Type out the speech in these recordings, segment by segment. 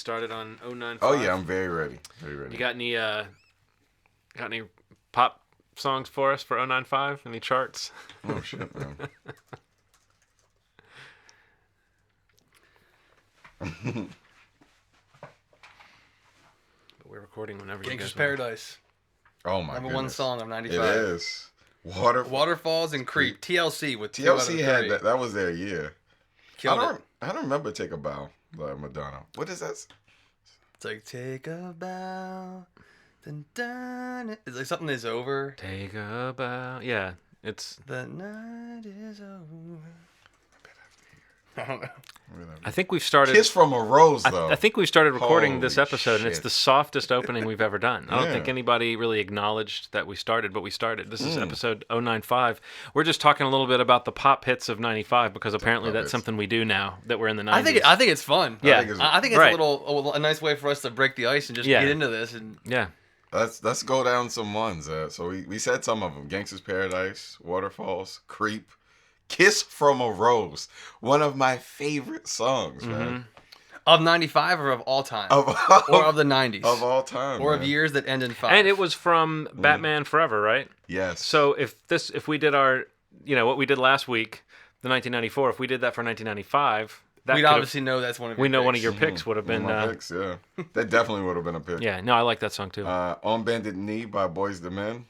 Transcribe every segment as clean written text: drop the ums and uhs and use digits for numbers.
started on 095? Oh yeah, I'm very ready. Very ready. You got any pop songs for us for 095? Any charts? Oh shit, man. But we're recording whenever you Gangster's guys want. Paradise. Oh my Number goodness. one song of 95. It is. Waterfalls and Creep. TLC with 2 out of 3. TLC had that. That was their year. Killed it. I don't remember Take a Bow by Madonna. What is that? It's like, take a bow. Dun, dun. It's like something is over. Take a bow. Yeah, it's... The night is over. I don't know. I think we've started... Kiss from a Rose, though. I think we started recording Holy this episode, and it's shit. the softest opening we've ever done. I don't Yeah. think anybody really acknowledged that we started, but we started. This is episode 095. We're just talking a little bit about the pop hits of 95, because apparently that's something we do now, that we're in the 90s. I think it's fun. Yeah. I think it's Right. a nice way for us to break the ice and just get into this. And Yeah. Let's go down some ones. So we said some of them: Gangster's Paradise, Waterfalls, Creep, Kiss from a Rose. One of my favorite songs, man. Of 95 or of all time? Of or of the 90s? Of all time. Or man. of years that end in 5. And it was from Batman Forever, right? Yes. So if we did our, what we did last week, the 1994, if we did that for 1995, we'd obviously know that's one of your picks. one of your picks would have been... One of my picks, yeah. That definitely would have been a pick. Yeah, no, I like that song too. On Bended Knee by Boyz II Men.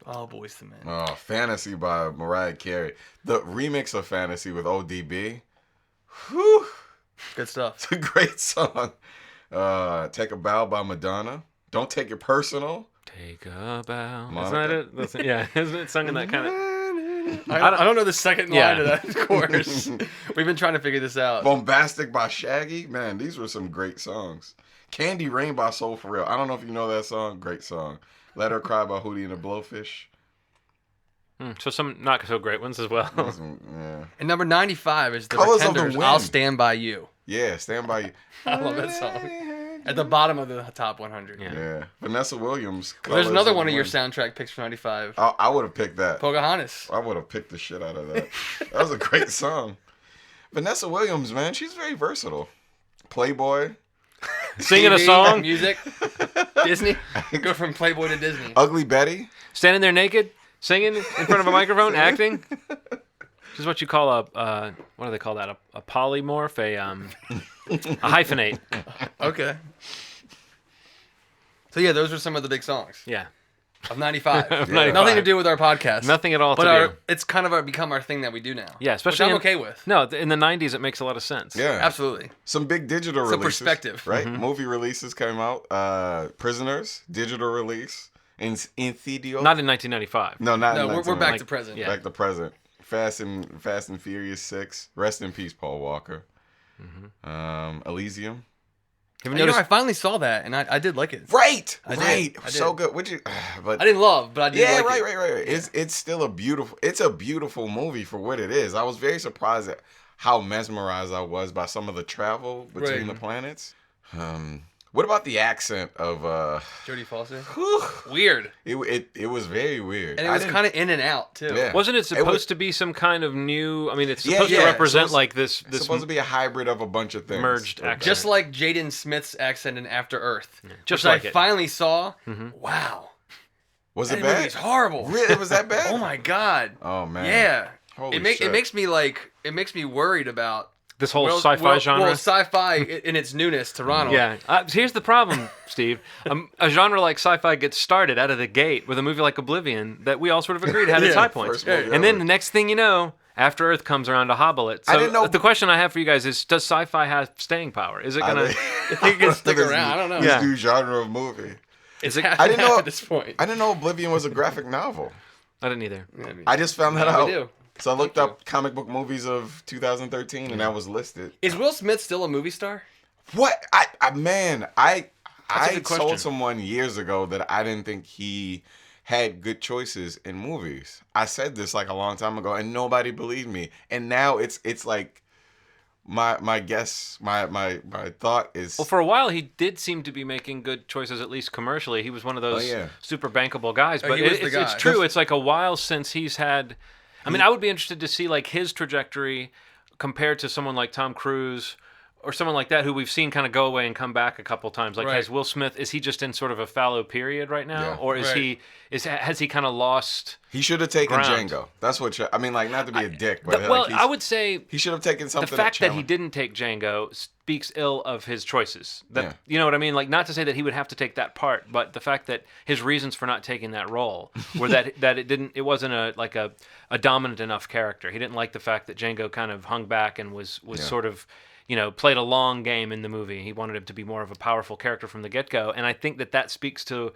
Oh, Boyz II Men. Oh, Fantasy by Mariah Carey. The remix of Fantasy with ODB. Whew. Good stuff. It's a great song. Take a Bow by Madonna. Don't Take It Personal. Take a bow. Monica. Isn't that it? Yeah, isn't it sung in that kind of... I don't know the second line of that chorus. We've been trying to figure this out. Bombastic by Shaggy. Man, these were some great songs. Candy Rain by Soul For Real. I don't know if you know that song. Great song. Let Her Cry by Hootie and the Blowfish. So some not so great ones as well. Yeah. And number 95 is the Colors of the Pretenders, Wind. I'll Stand By You. Yeah, Stand By You. I love that song. At the bottom of the top 100. Yeah. Vanessa Williams. Well, there's another one of your Wind. soundtrack picks from 95. I would have picked that. Pocahontas. I would have picked the shit out of that. That was a great song. Vanessa Williams, man, she's very versatile. Playboy. Singing a TV, song, music, Disney. Go from Playboy to Disney. Ugly Betty. standing there naked, singing in front of a microphone, acting. This is what you call a what do they call that? A polymorph, a hyphenate. Okay. So yeah, those are some of the big songs Yeah, of 95. Of 95. Nothing to do with our podcast. nothing at all But to do. it's kind of become our thing that we do now. Yeah, especially which I'm in- okay with. No, in the 90s, it makes a lot of sense. Yeah. Absolutely. Some big digital Some releases. perspective. Right? Movie releases came out. Prisoners, digital release. In Thedio. Not in 1995. No, not No, in we're 1990. back like- to present. yeah. Back to present. Fast and Furious 6. Rest in peace, Paul Walker. Elysium. Have You you know, noticed? I finally saw that, and I did like it. Right. I right. did. So good. Would you? But I didn't love, but I did yeah, like right. it. It's still a beautiful movie for what it is. I was very surprised at how mesmerized I was by some of the travel between Right. the planets. What about the accent of Jodie Foster. whew, Weird. it was very weird. And it was kind of in and out, too. Yeah. Wasn't it supposed was- to be some kind of new? I mean, it's Yeah, supposed yeah. to represent So like this It's supposed to be a hybrid of a bunch of things. merged Okay. accent. Just like Jaden Smith's accent in After Earth. just which like I it. finally saw. Wow. Was That it bad? movie's horrible. Really? It was that bad? Oh, my God. Oh man. Yeah. Holy It shit. makes me worried about this whole sci-fi genre. Well, sci-fi in its newness to Ronald. Yeah. Here's the problem, Steve. A genre like sci-fi gets started out of the gate with a movie like Oblivion that we all sort of agreed had its Yeah, high points. first movie And then ever. the next thing you know, After Earth comes around to hobble it. So I didn't know- the question I have for you guys is, does sci-fi have staying power? Is it I going to... think it can stick around. I don't know. This Yeah. new genre of movie. It's it- half I and didn't half know- at this point. I didn't know Oblivion was a graphic novel. I didn't either. I just found that Now out. we do. So I looked Thank up comic book movies of 2013, and that was listed. Is Will Smith still a movie star? What? I a good question. told someone years ago that I didn't think he had good choices in movies. I said this like a long time ago, and nobody believed me. And now it's like my guess, my thought is. Well, for a while, he did seem to be making good choices, at least commercially. He was one of those yeah. super bankable guys. Oh, But he was the it's guy. true. It's like a while since he's had... I mean, I would be interested to see like his trajectory compared to someone like Tom Cruise or someone like that who we've seen kind of go away and come back a couple times. Like, Right. has Will Smith, is he just in sort of a fallow period right now? Yeah. Or is Right. has he kind of lost... He should have taken ground. Django. That's what I mean, like, not to be a dick, but well, like, I would say he should have taken the something. fact that he didn't take Django speaks ill of his choices. That Yeah. You know what I mean? Like, not to say that he would have to take that part, but the fact that his reasons for not taking that role were that it wasn't a dominant enough character. He didn't like the fact that Django kind of hung back and was sort of, played a long game in the movie. He wanted him to be more of a powerful character from the get-go, and I think that speaks to,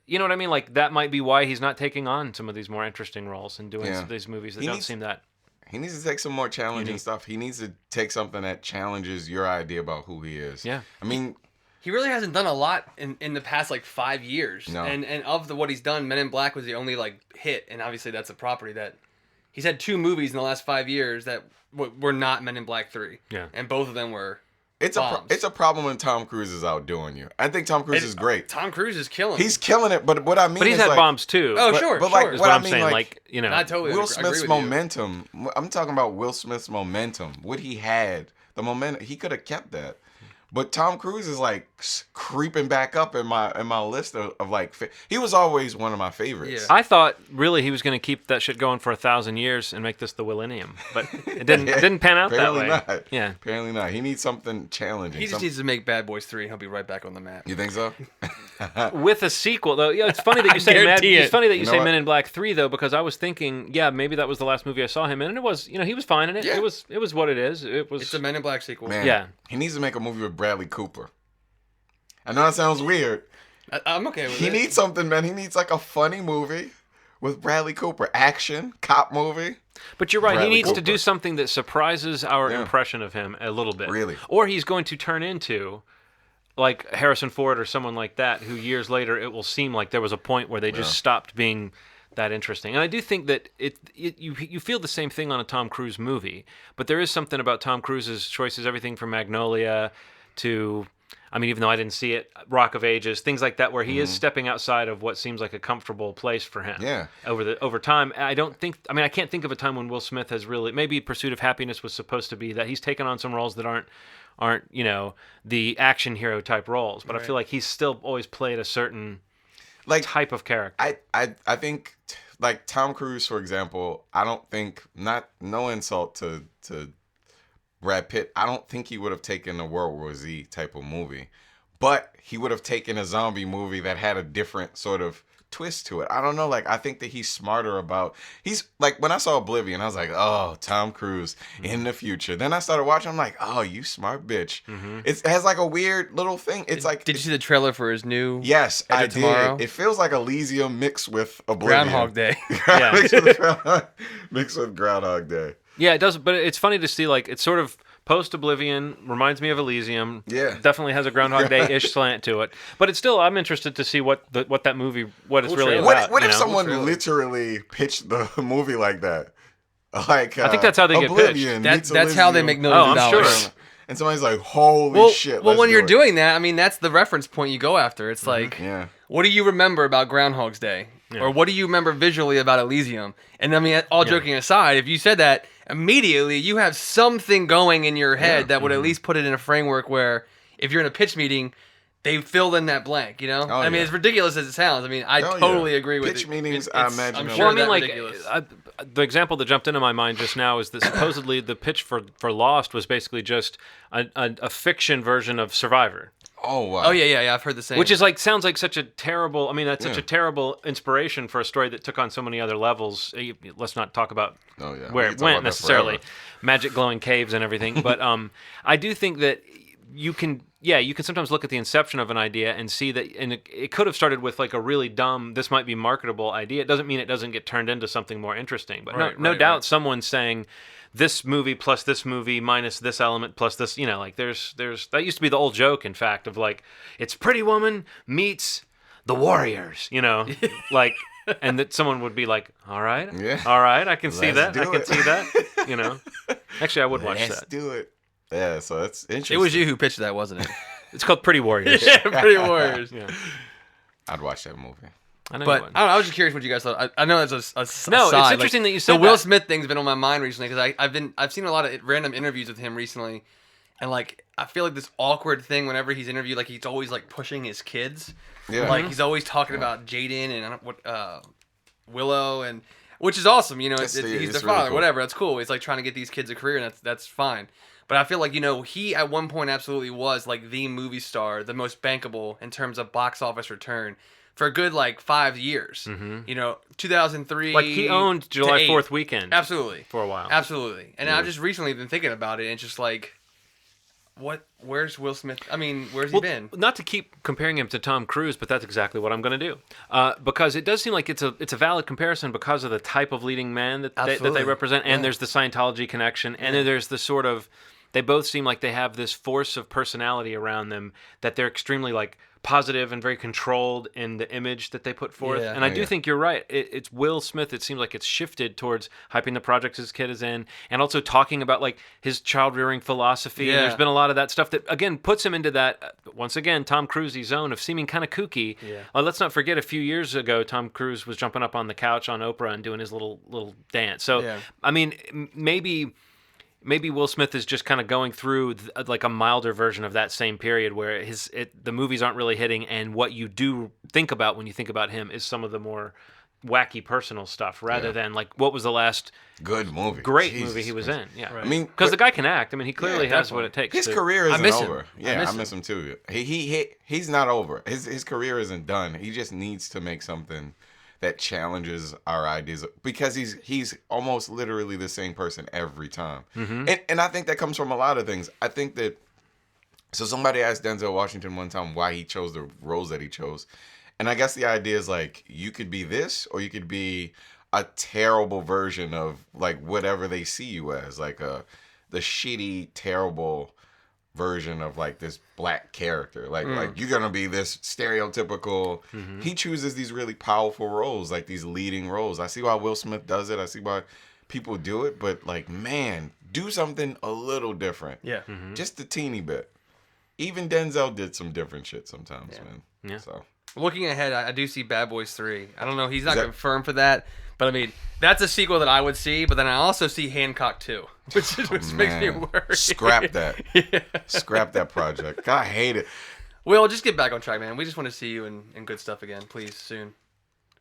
you know what I mean? Like, that might be why he's not taking on some of these more interesting roles and doing some of these movies that don't seem that... He needs to take some more challenging stuff. He needs to take something that challenges your idea about who he is. Yeah. I mean... He really hasn't done a lot in the past, 5 years. No. And of what he's done, Men in Black was the only, hit. And obviously that's a property that... He's had 2 movies in the last 5 years that were not Men in Black 3. Yeah. And both of them were It's a problem when Tom Cruise is outdoing you. I think Tom Cruise is great. Tom Cruise is killing. He's killing it, but what I mean But he's is had bombs too. Oh, but, sure, but sure. like is what what I I'm mean, saying. like I totally Will agree Smith's with you. momentum. I'm talking about Will Smith's momentum. What he had, the momentum, he could have kept that. But Tom Cruise is creeping back up in my list of he was always one of my favorites. Yeah. I thought really he was going to keep that shit going for 1,000 years and make this the Millennium, but it didn't pan out that Apparently way. not. Yeah. Apparently not. He needs something challenging. He just needs to make Bad Boys 3 and he'll be right back on the map. You think so? With a sequel though, it's funny that you say guarantee it. It's funny that you know say what? Men in Black 3 though, because I was thinking, maybe that was the last movie I saw him in, and it was, he was fine in it. Yeah. It was what it is. It was. It's a Men in Black sequel. Man, Yeah. He needs to make a movie with Bradley Cooper. I know that sounds weird. I'm okay with it. He needs something, man. He needs a funny movie with Bradley Cooper. Action, cop movie. But you're right. Bradley he needs to Cooper. do something that surprises our Yeah. impression of him a little bit. Really. Or he's going to turn into like Harrison Ford or someone like that, who years later it will seem like there was a point where they just stopped being that interesting. And I do think that you feel the same thing on a Tom Cruise movie, but there is something about Tom Cruise's choices, everything from Magnolia to, I mean, even though I didn't see it, Rock of Ages, things like that, where he is stepping outside of what seems like a comfortable place for him. Yeah. Over time, I can't think of a time when Will Smith has really, maybe Pursuit of Happiness was supposed to be that he's taken on some roles that aren't the action hero type roles, but I feel like he's still always played a certain type of character. I think Tom Cruise, for example, I don't think, no insult to Brad Pitt, I don't think he would have taken a World War Z type of movie, but he would have taken a zombie movie that had a different sort of twist to it. I don't know, I think that he's smarter about, he's when I saw Oblivion, I was like, oh, Tom Cruise in the future. Then I started watching, I'm like, oh, you smart bitch. It has a weird little thing. It's Did you see the trailer for his new? Yes, Edge I of Tomorrow? did. It feels like Elysium mixed with Oblivion. Groundhog Day. Yeah. mixed with Groundhog Day. Yeah, it does, but it's funny to see, it's sort of post-Oblivion, reminds me of Elysium. Yeah. Definitely has a Groundhog Day-ish slant to it. But it's still, I'm interested to see what that movie, what it's really about. What if you know? someone literally pitched the movie like that? I think that's how they get Oblivion pitched. meets That's how they Elysium. make millions of I'm dollars. sure. And somebody's like, holy shit. Well, let's when do you're it. doing that, I mean, that's the reference point you go after. It's like, Yeah. what do you remember about Groundhog's Day? Yeah. Or what do you remember visually about Elysium? And I mean, all joking aside, if you said that, immediately you have something going in your head that would at least put it in a framework where if you're in a pitch meeting, they filled in that blank, you know? I mean, yeah. as ridiculous as it sounds, I mean, I totally agree with Pitch it. meetings, It's- I imagine I'm are sure Well, I mean, that like, ridiculous. the example that jumped into my mind just now is that supposedly the pitch for Lost was basically just a fiction version of Survivor. Oh, wow. Oh, yeah, I've heard the same. Which is sounds like such a terrible, I mean, that's such a terrible inspiration for a story that took on so many other levels. Let's not talk about Oh, yeah. where We it can talk went about that necessarily. forever. Magic glowing caves and everything. But I do think that you can sometimes look at the inception of an idea and see that, and it could have started with a really dumb, this might be marketable idea. It doesn't mean it doesn't get turned into something more interesting. But no doubt someone's saying, this movie plus this movie minus this element plus this, there's that used to be the old joke, in fact, of it's Pretty Woman meets the Warriors, and that someone would be like, all right, I can see that. I can see that, Actually, I would watch Let's that. do it. Yeah, so that's interesting. It was you who pitched that, wasn't it? It's called Pretty Warriors. Yeah, Pretty Warriors. Yeah. I'd watch that movie. I know But you would. I don't know, I was just curious what you guys thought. I know it's a No, it's aside, interesting that you said the Will that. Smith thing's been on my mind recently because I've seen a lot of random interviews with him recently, And like I feel like this awkward thing whenever he's interviewed, like he's always like pushing his kids. Yeah. Like he's always talking about Jaden and I don't, what Willow, and which is awesome. You know, he's their really father, cool. whatever. That's cool. He's like trying to get these kids a career, and that's fine. But I feel like, you know, he at one point absolutely was like the movie star, the most bankable in terms of box office return for a good like 5 years. You know, 2003. Like he owned July 8. 4th weekend. Absolutely. For a while. Absolutely. And I've just recently been thinking about it, and it's just like, where's Will Smith? I mean, where's he been? Not to keep comparing him to Tom Cruise, but that's exactly what I'm going to do. Because it does seem like it's a valid comparison because of the type of leading man that they represent, and there's the Scientology connection, and then there's the sort of, they both seem like they have this force of personality around them that they're extremely like positive and very controlled in the image that they put forth. Yeah. And I do think you're right. It's Will Smith. It seems like it's shifted towards hyping the projects his kid is in, and also talking about like his child rearing philosophy. Yeah. And there's been a lot of that stuff that again puts him into that once again Tom Cruise-y zone of seeming kind of kooky. Yeah. Let's not forget a few years ago Tom Cruise was jumping up on the couch on Oprah and doing his little dance. So Yeah. I mean maybe Will Smith is just kind of going through like a milder version of that same period where the movies aren't really hitting, and what you do think about when you think about him is some of the more wacky personal stuff rather than like what was the last Good movie. great Jesus movie he was Christ. in. Yeah, I mean, because the guy can act. I mean, he clearly has what it takes. His to- career isn't miss him. over. I Yeah, miss I miss him too. He's not over. His career isn't done. He just needs to make something that challenges our ideas, because he's almost literally the same person every time. And I think that comes from a lot of things. I think that, so somebody asked Denzel Washington one time why he chose the roles that he chose. And I guess the idea is like, you could be this, or you could be a terrible version of like whatever they see you as, like the shitty, terrible version of like this black character. Like you're gonna be this stereotypical. He chooses these really powerful roles, like these leading roles. I see why Will Smith does it. I see why people do it. But like, man, do something a little different. Yeah. Just a teeny bit. Even Denzel did some different shit sometimes, man. Yeah. So Looking ahead, I do see Bad Boys 3. I don't know. He's not that- confirmed for that. But I mean, that's a sequel that I would see. But then I also see Hancock 2, which makes me man, worry. scrap that. Scrap that project. God, I hate it. Will, just get back on track, man. We just want to see you in good stuff again, please, soon.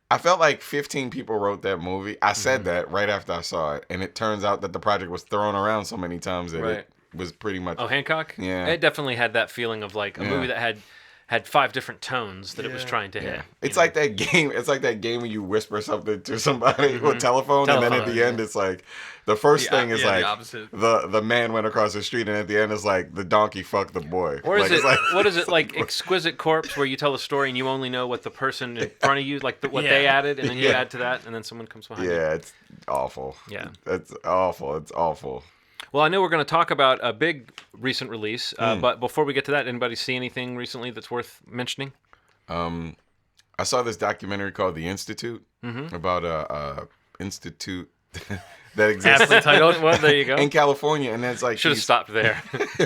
I felt like 15 people wrote that movie. I said that right after I saw it, and it turns out that the project was thrown around so many times that Right. it was pretty much. Oh, Hancock? Yeah. It definitely had that feeling of like a movie that had 5 different tones that it was trying to hit. It's like that game. It's like that game when you whisper something to somebody with telephone, and then at the end, it's like the first thing is the like opposite. the man went across the street, and at the end, it's like the donkey fucked the boy. Or is like, it it's like, what is it like Exquisite Corpse, where you tell a story and you only know what the person in front of you, like what they added, and then you add to that, and then someone comes behind you. Yeah, it's awful. Yeah. It's awful. It's awful. Well, I know we're going to talk about a big recent release, but before we get to that, anybody see anything recently that's worth mentioning? I saw this documentary called The Institute about a institute that exists Aptly titled. Well, there you go. in California, and it's like Should have these- stopped there.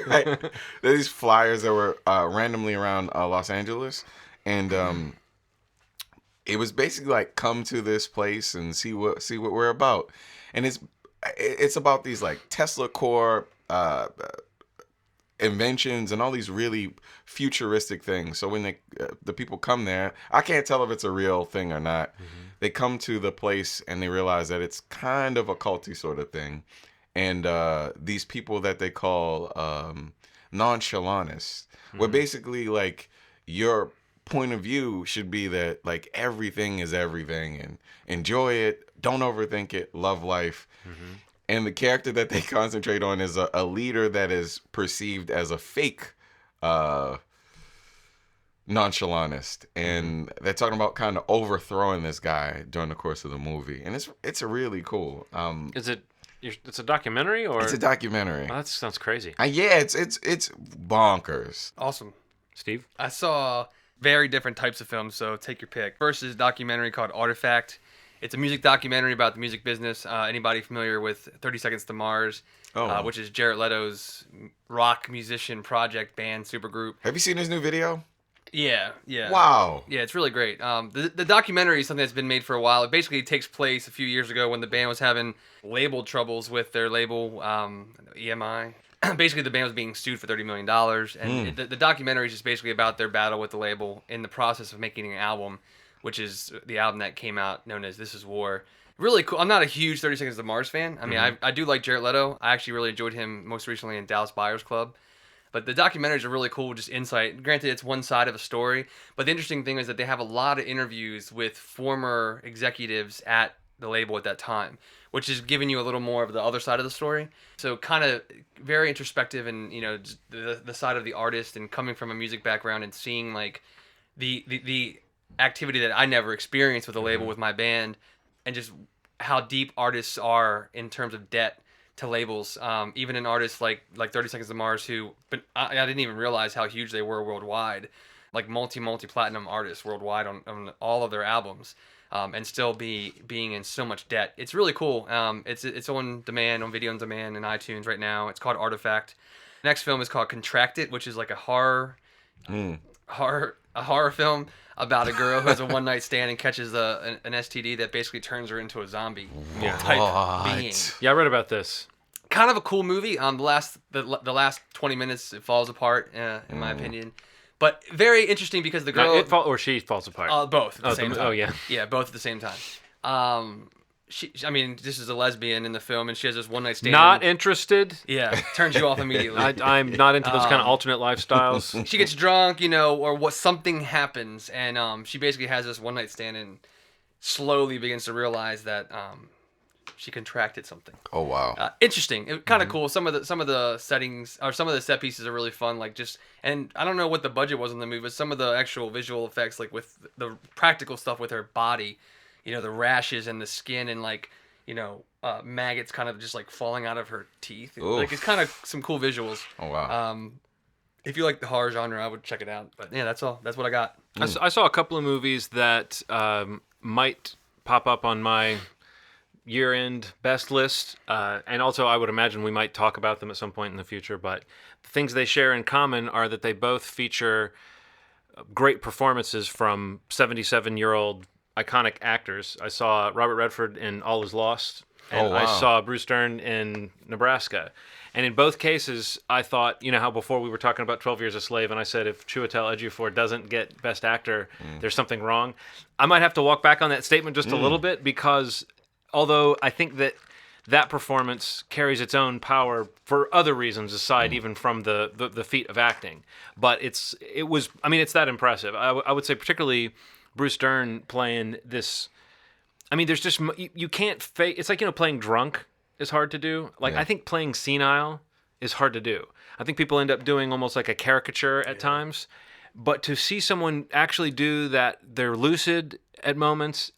right? There's these flyers that were randomly around Los Angeles, and it was basically like, come to this place and see what we're about. And it's about these like Tesla core inventions and all these really futuristic things. So when the people come there, I can't tell if it's a real thing or not. They come to the place and they realize that it's kind of a culty sort of thing. And these people that they call nonchalantists, where basically like your point of view should be that like everything is everything, and enjoy it, don't overthink it, love life. And the character that they concentrate on is a leader that is perceived as a fake nonchalantist, and they're talking about kind of overthrowing this guy during the course of the movie, and it's really cool. Is it? It's a documentary, or It's a documentary. Oh, that sounds crazy. Yeah, it's bonkers. Awesome. Steve? I saw very different types of films, so take your pick. First is a documentary called Artifact. It's a music documentary about the music business. Anybody familiar with 30 Seconds to Mars, which is Jared Leto's rock musician project band supergroup. Have you seen his new video? Yeah. Wow. Yeah, it's really great. The documentary is something that's been made for a while. It basically takes place a few years ago when the band was having label troubles with their label, EMI. basically the band was being sued for $30 million, and the documentary is just basically about their battle with the label in the process of making an album, which is the album that came out known as This Is War. Really cool. I'm not a huge 30 Seconds to Mars fan. I mean, I do like Jared Leto. I actually really enjoyed him most recently in Dallas Buyers Club. But the documentaries are really cool, just insight. Granted, it's one side of a story, but the interesting thing is that they have a lot of interviews with former executives at the label at that time, which is giving you a little more of the other side of the story. So kind of very introspective, and just the side of the artist, and coming from a music background and seeing like the activity that I never experienced with a label with my band, and just how deep artists are in terms of debt to labels. Even an artist like 30 Seconds to Mars, but I didn't even realize how huge they were worldwide, like multi-platinum artists worldwide on all of their albums, and still being in so much debt. It's really cool. It's on demand, on video on demand, in iTunes right now. It's called Artifact. Next film is called Contracted, which is like a horror film about a girl who has a one night stand and catches an STD that basically turns her into a zombie type being. Yeah, I read about this. Kind of a cool movie. The last 20 minutes it falls apart, in my opinion, but very interesting because the girl or she falls apart. Both at the same time. Oh yeah, yeah, both at the same time. This is a lesbian in the film, and she has this one night stand. Not interested. Yeah, turns you off immediately. I'm not into those kind of alternate lifestyles. She gets drunk, or something happens, and she basically has this one night stand and slowly begins to realize that she contracted something. Oh wow! Interesting. Kind of cool. Some of the settings or some of the set pieces are really fun. And I don't know what the budget was in the movie, but some of the actual visual effects, like with the practical stuff with her body. The rashes and the skin and maggots kind of just like falling out of her teeth. Oof. Like it's kind of some cool visuals. Oh wow. If you like the horror genre, I would check it out. But yeah, that's all. That's what I got. I saw a couple of movies that might pop up on my year-end best list, and also I would imagine we might talk about them at some point in the future. But the things they share in common are that they both feature great performances from 77-year-old iconic actors. I saw Robert Redford in All Is Lost, and I saw Bruce Dern in Nebraska. And in both cases, I thought, how before we were talking about 12 Years a Slave, and I said if Chiwetel Ejiofor doesn't get Best Actor, there's something wrong. I might have to walk back on that statement just a little bit, because although I think that performance carries its own power for other reasons aside even from the feat of acting. But it's that impressive. I would say particularly Bruce Dern playing this. I mean, there's just you can't fake. It's like playing drunk is hard to do. I think playing senile is hard to do. I think people end up doing almost like a caricature at times. But to see someone actually do that, they're lucid at moments,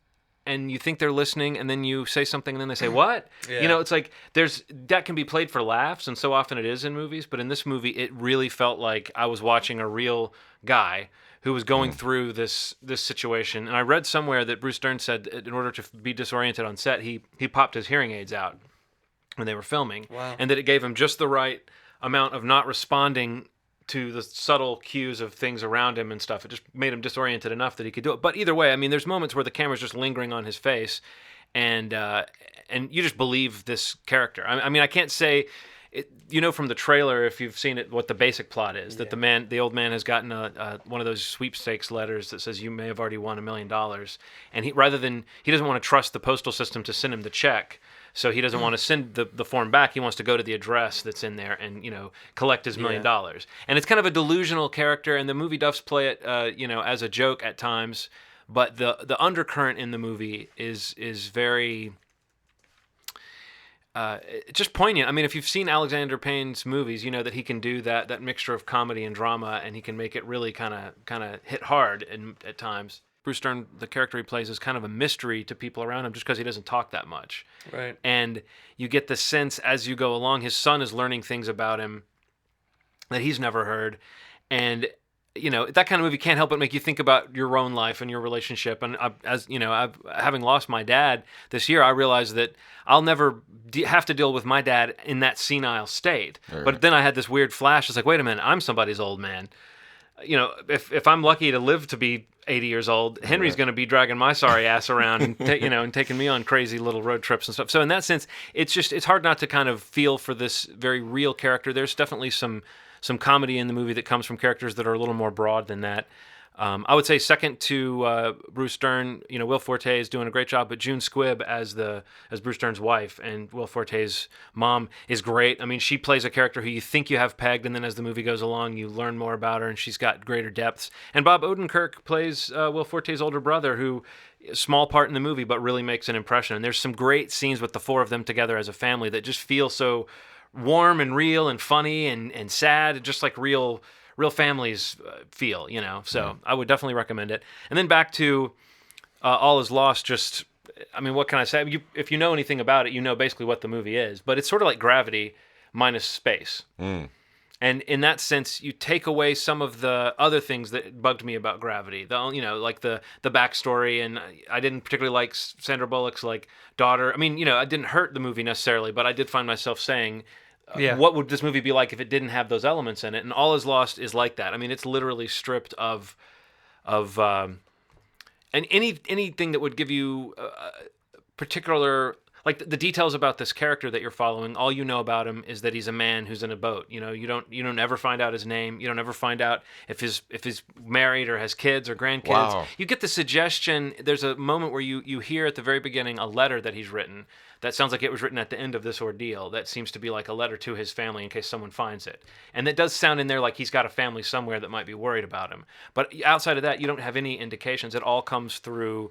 and you think they're listening, and then you say something, and then they say what? Yeah. It's like that can be played for laughs, and so often it is in movies. But in this movie, it really felt like I was watching a real guy who was going through this situation. And I read somewhere that Bruce Dern said in order to be disoriented on set, he popped his hearing aids out when they were filming. Wow. And that it gave him just the right amount of not responding to the subtle cues of things around him and stuff. It just made him disoriented enough that he could do it. But either way, I mean, there's moments where the camera's just lingering on his face, and you just believe this character. I mean, I can't say... from the trailer, if you've seen it, what the basic plot is, that the old man has gotten one of those sweepstakes letters that says you may have already won $1 million, and he doesn't want to trust the postal system to send him the check, so he doesn't want to send the form back. He wants to go to the address that's in there and collect his $1 million. And it's kind of a delusional character, and the movie does play it as a joke at times, but the undercurrent in the movie is very just poignant. I mean, if you've seen Alexander Payne's movies, you know that he can do that mixture of comedy and drama, and he can make it really kind of hit hard at times. Bruce Dern, the character he plays, is kind of a mystery to people around him just because he doesn't talk that much. Right. And you get the sense as you go along, his son is learning things about him that he's never heard. And that kind of movie can't help but make you think about your own life and your relationship. And having lost my dad this year, I realized that I'll never have to deal with my dad in that senile state. Right. But then I had this weird flash. It's like, wait a minute, I'm somebody's old man. if I'm lucky to live to be 80 years old, Henry's going to be dragging my sorry ass around and and taking me on crazy little road trips and stuff. So in that sense, it's hard not to kind of feel for this very real character. There's definitely some comedy in the movie that comes from characters that are a little more broad than that. I would say second to Bruce Dern, Will Forte is doing a great job, but June Squibb as Bruce Dern's wife and Will Forte's mom is great. I mean, she plays a character who you think you have pegged, and then as the movie goes along, you learn more about her, and she's got greater depths. And Bob Odenkirk plays Will Forte's older brother, who small part in the movie, but really makes an impression. And there's some great scenes with the four of them together as a family that just feel so warm and real and funny and sad, just like real families feel, So I would definitely recommend it. And then back to All Is Lost. Just, I mean, what can I say? If you know anything about it, you know basically what the movie is. But it's sort of like Gravity minus space. And in that sense, you take away some of the other things that bugged me about Gravity. Like the backstory, and I didn't particularly like Sandra Bullock's daughter. I mean, it didn't hurt the movie necessarily, but I did find myself saying, what would this movie be like if it didn't have those elements in it? And All Is Lost is like that. I mean, it's literally stripped of and anything that would give you particular, like the details about this character that you're following. All you know about him is that he's a man who's in a boat. You don't ever find out his name. You don't ever find out if he's married or has kids or grandkids. Wow. You get the suggestion. There's a moment where you hear at the very beginning a letter that he's written. That sounds like it was written at the end of this ordeal. That seems to be like a letter to his family in case someone finds it. And that does sound in there like he's got a family somewhere that might be worried about him. But outside of that, you don't have any indications. It all comes through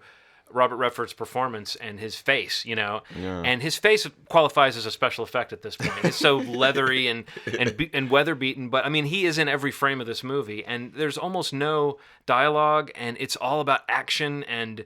Robert Redford's performance and his face, Yeah. And his face qualifies as a special effect at this point. It's so leathery and weather beaten. But I mean, he is in every frame of this movie, and there's almost no dialogue, and it's all about action and.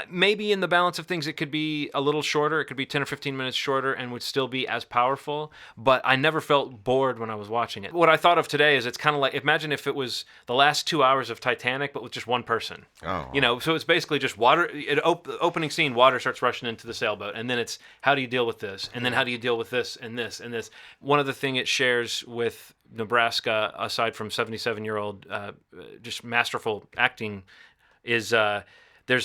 Maybe in the balance of things, it could be a little shorter. It could be 10 or 15 minutes shorter and would still be as powerful. But I never felt bored when I was watching it. What I thought of today is it's kind of like, imagine if it was the last 2 hours of Titanic, but with just one person. Oh. So it's basically just water. Opening scene, water starts rushing into the sailboat. And then it's, how do you deal with this? And then how do you deal with this and this and this? One other thing it shares with Nebraska, aside from 77-year-old just masterful acting, is...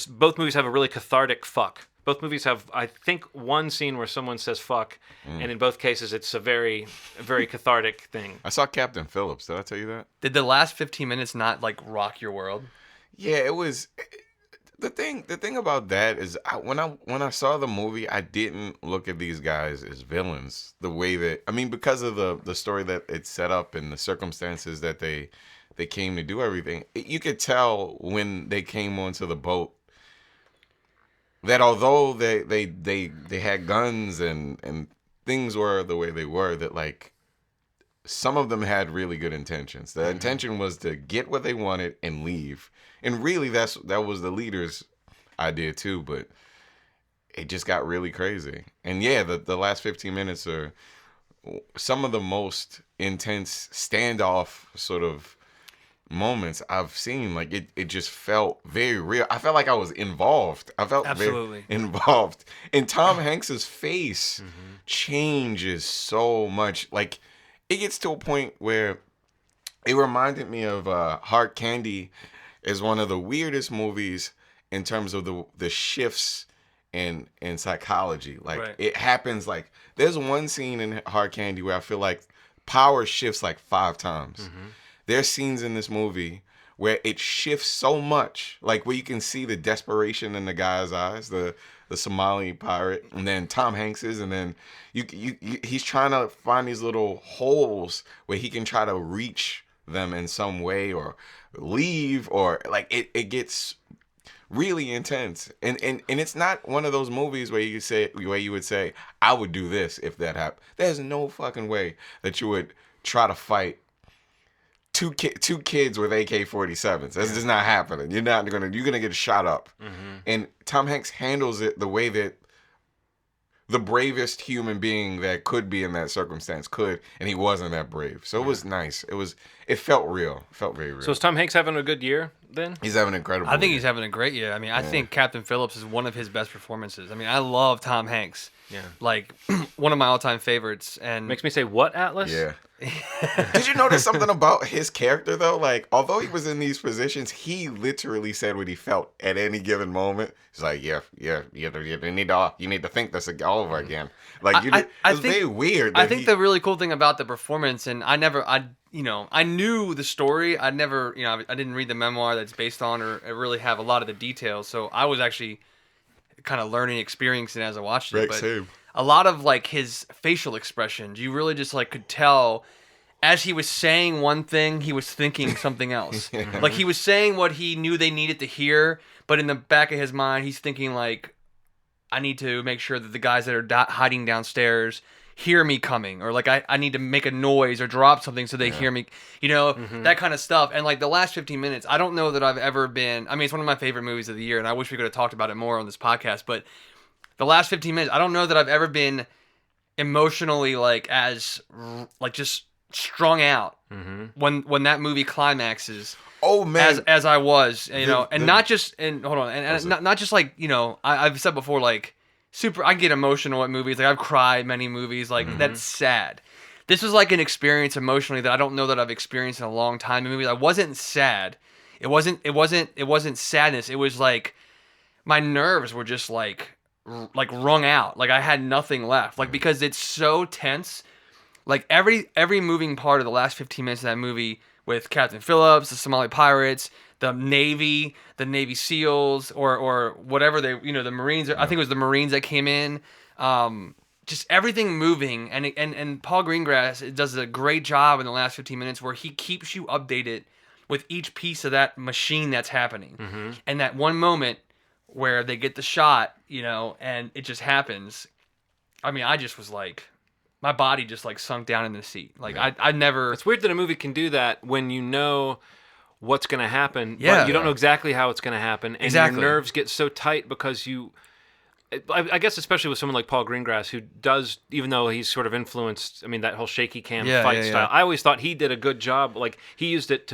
both movies have a really cathartic fuck. Both movies have, I think, one scene where someone says fuck, and in both cases it's a very, very cathartic thing. I saw Captain Phillips. Did I tell you that? Did the last 15 minutes not rock your world? Yeah, it was. The thing about that is, when I saw the movie, I didn't look at these guys as villains. The way that, I mean, because of the story that it's set up and the circumstances that they came to do everything. You could tell when they came onto the boat that although they had guns and things were the way they were, that some of them had really good intentions. The intention was to get what they wanted and leave. And really that was the leader's idea too, but it just got really crazy. And yeah, the last 15 minutes are some of the most intense standoff sort of moments I've seen. It just felt very real. I felt like I was involved. I felt Absolutely very involved. And Tom Hanks's face changes so much. It gets to a point where it reminded me of Hard Candy is one of the weirdest movies in terms of the shifts in psychology. Right. It happens there's one scene in Hard Candy where I feel like power shifts 5 times. There's scenes in this movie where it shifts so much, where you can see the desperation in the guy's eyes, the Somali pirate, and then Tom Hanks's, and then he's trying to find these little holes where he can try to reach them in some way or leave, or it gets really intense. And it's not one of those movies where you would say, I would do this if that happened. There's no fucking way that you would try to fight two kids with AK-47s. That's just not happening. You're gonna get shot up. And Tom Hanks handles it the way that the bravest human being that could be in that circumstance could, and he wasn't that brave. So it was nice. It felt real. It felt very real. So is Tom Hanks having a good year then? He's having an incredible I think year. he's having a great year. I mean, I think Captain Phillips is one of his best performances. I mean, I love Tom Hanks. Yeah. Like, one of my all-time favorites. And Makes me say, what, Atlas? Yeah. Did you notice something about his character though? Like, although he was in these positions, he literally said what he felt at any given moment. He's like, you need to think this all over again. Like, it's very weird. I think the really cool thing about the performance, and I knew the story. I didn't read the memoir that's based on or really have a lot of the details. So I was actually kind of learning, experiencing as I watched it. But same. a lot of like his facial expressions, you really just like could tell as he was saying one thing, he was thinking something else. Like he was saying what he knew they needed to hear, but in the back of his mind, he's thinking like, I need to make sure that the guys that are hiding downstairs hear me coming, or like I need to make a noise or drop something so they hear me, that kind of stuff. And like the last 15 minutes, I don't know that I've ever been, I mean, it's one of my favorite movies of the year, and I wish we could have talked about it more on this podcast, but the last 15 minutes, I don't know that I've ever been emotionally like as like just strung out when that movie climaxes. Oh man, as I was, not just not just like I've said before, like I get emotional at movies. Like I've cried many movies. Like that's sad. This was like an experience emotionally that I don't know that I've experienced in a long time in movies. I wasn't sad. It wasn't sadness. It was like my nerves were just like wrung out. Like I had nothing left. Like because it's so tense. Like every moving part of the last 15 minutes of that movie with Captain Phillips, the Somali pirates, the Navy SEALs, or whatever the Marines. I think it was the Marines that came in. Just everything moving, and Paul Greengrass does a great job in the last 15 minutes where he keeps you updated with each piece of that machine that's happening. And that one moment where they get the shot, and it just happens. I mean, I just was like, my body just like sunk down in the seat. Like I never. It's weird that a movie can do that when you know what's going to happen, but you don't know exactly how it's going to happen, and your nerves get so tight because I guess especially with someone like Paul Greengrass, who does, even though he's sort of influenced, I mean, that whole shaky cam fight style. I always thought he did a good job. Like he used it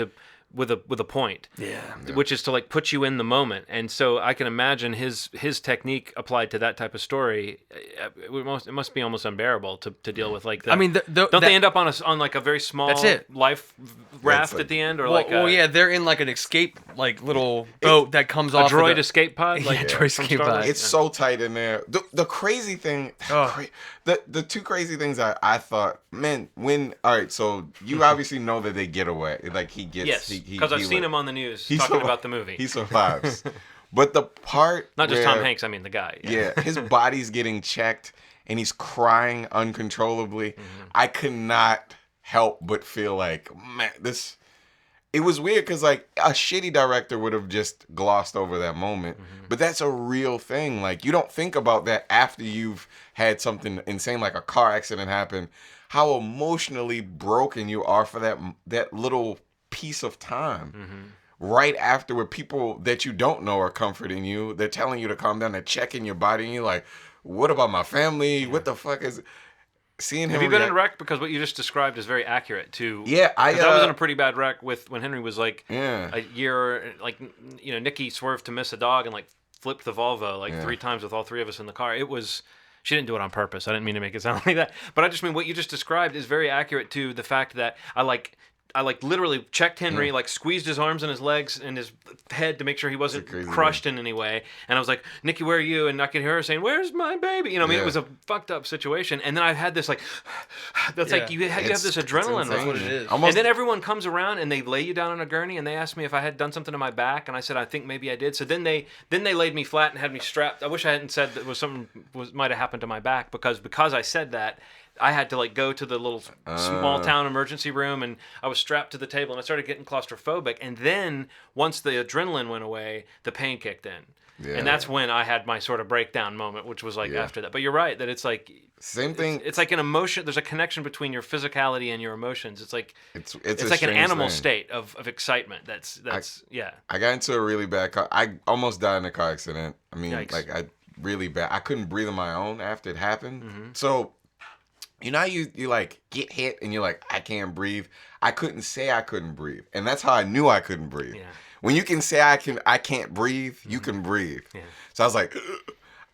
with a point, which is to like put you in the moment. And so I can imagine his technique applied to that type of story. It must be almost unbearable to deal with like that. I mean, don't they end up on like a very small life raft at the end, or they're in like an escape like little boat that comes off a droid escape pod, droid escape pod. It's so tight in there. The crazy thing, the two crazy things I thought, man, so you obviously know that they get away, like he gets, because I've seen him on the news talking about the movie. He survives. But the part not just Tom Hanks, I mean the guy. Yeah, his body's getting checked and he's crying uncontrollably. I could not help but feel like, man, it was weird because like a shitty director would have just glossed over that moment. But that's a real thing. Like you don't think about that after you've had something insane like a car accident happen, how emotionally broken you are for that little piece of time. Right after, where people that you don't know are comforting you, they're telling you to calm down, they're checking your body, and you're like, what about my family? What the fuck is seeing him? Have you been in a wreck? Because what you just described is very accurate to. Yeah, I was in a pretty bad wreck when Henry was like a year, like Nikki swerved to miss a dog and like flipped the Volvo like 3 times with all 3 of us in the car. It was. She didn't do it on purpose. I didn't mean to make it sound like that. But I just mean what you just described is very accurate to the fact that I literally checked Henry, like squeezed his arms and his legs and his head to make sure he wasn't crushed in any way. And I was like, Nikki, where are you? And I could hear her saying, where's my baby? I mean, it was a fucked up situation. And then I had this like, that's like, you have this adrenaline. That's what it is. And then everyone comes around and they lay you down on a gurney and they asked me if I had done something to my back. And I said, I think maybe I did. So then they laid me flat and had me strapped. I wish I hadn't said that something might have happened to my back because I said that, I had to like go to the little small town emergency room, and I was strapped to the table, and I started getting claustrophobic. And then once the adrenaline went away, the pain kicked in, and that's when I had my sort of breakdown moment, which was like after that. But you're right that it's like same thing. It's like an emotion. There's a connection between your physicality and your emotions. It's like it's like an animal state of excitement. That's I got into a really bad car. I almost died in a car accident. I mean, Yikes. like I really bad. I couldn't breathe on my own after it happened. So. You know how you like get hit and you're like, I can't breathe. I couldn't say I couldn't breathe. And that's how I knew I couldn't breathe. When you can say I can't breathe, you can breathe. Yeah. So I was like,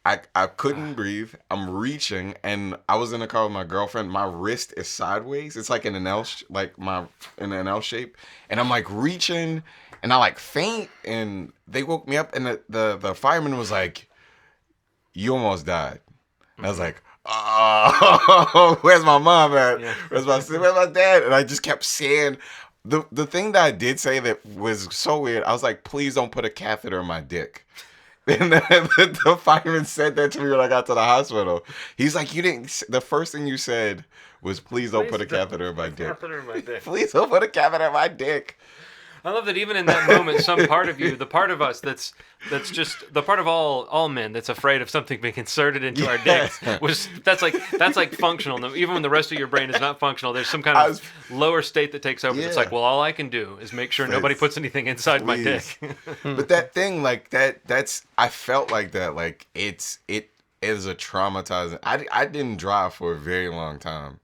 I couldn't breathe. I'm reaching, and I was in the car with my girlfriend. My wrist is sideways. It's like in an L, in an L shape, and I'm like reaching, and I like faint, and they woke me up, and the fireman was like, "You almost died." And I was like, "Oh, where's my mom at? Yeah. Where's my dad?" And I just kept saying the thing that I did say that was so weird. I was like, "Please don't put a catheter in my dick." And the fireman said that to me when I got to the hospital. He's like, "You didn't." The first thing you said was, "Please don't put a catheter in my dick." Catheter in my dick. Please don't put a catheter in my dick. I love that even in that moment, some part of you, the part of us that's just the part of all men that's afraid of something being inserted into our dicks, that's like functional. Even when the rest of your brain is not functional, there's some kind of lower state that takes over. It's like, well, all I can do is make sure nobody puts anything inside my dick. But that thing, like that's I felt like that. Like it is a traumatizing. I didn't drive for a very long time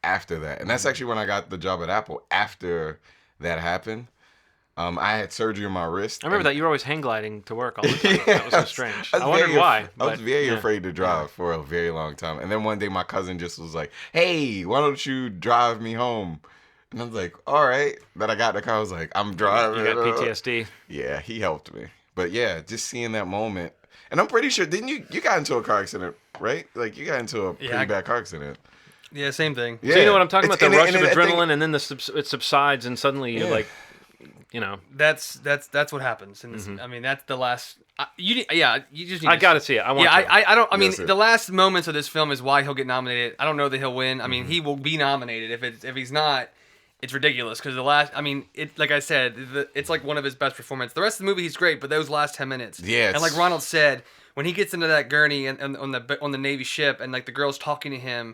after that, and that's actually when I got the job at Apple. After that happened. I had surgery on my wrist. I remember that you were always hang gliding to work all the time. That was so strange. I wondered why. I was very afraid to drive for a very long time. And then one day my cousin just was like, "Hey, why don't you drive me home?" And I was like, "All right." Then I got in the car. I was like, "I'm driving." You got PTSD. Yeah, he helped me. But yeah, just seeing that moment. And I'm pretty sure, didn't you got into a car accident, right? Like you got into a pretty bad car accident. Yeah, same thing. Yeah. So you know what I'm talking about? The rush of adrenaline, and then it subsides, and suddenly you're like, you know, that's what happens. And I mean, that's the last. You just. Need I gotta see it. I want. I don't. I mean, the last moments of this film is why he'll get nominated. I don't know that he'll win. I mean, he will be nominated. If he's not, it's ridiculous because the last. I mean, like I said, it's like one of his best performances. The rest of the movie he's great, but those last 10 minutes. Yes. And like Ronald said, when he gets into that gurney and on the Navy ship, and like the girl's talking to him,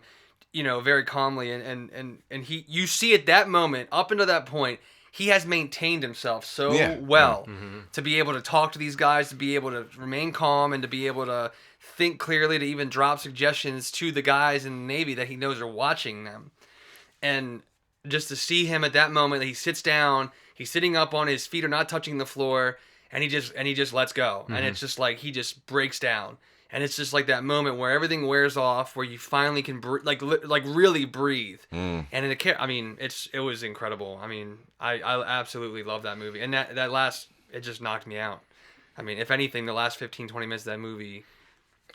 you know, very calmly, and you see at that moment up until that point. He has maintained himself so well to be able to talk to these guys, to be able to remain calm, and to be able to think clearly, to even drop suggestions to the guys in the Navy that he knows are watching them. And just to see him at that moment, he sits down, he's sitting up on his feet are not touching the floor, and he just lets go. And it's just like he just breaks down. And it's just like that moment where everything wears off, where you finally can like really breathe. And I mean, it was incredible. I mean, I absolutely love that movie. And that last, it just knocked me out. I mean, if anything, the last 15, 20 minutes of that movie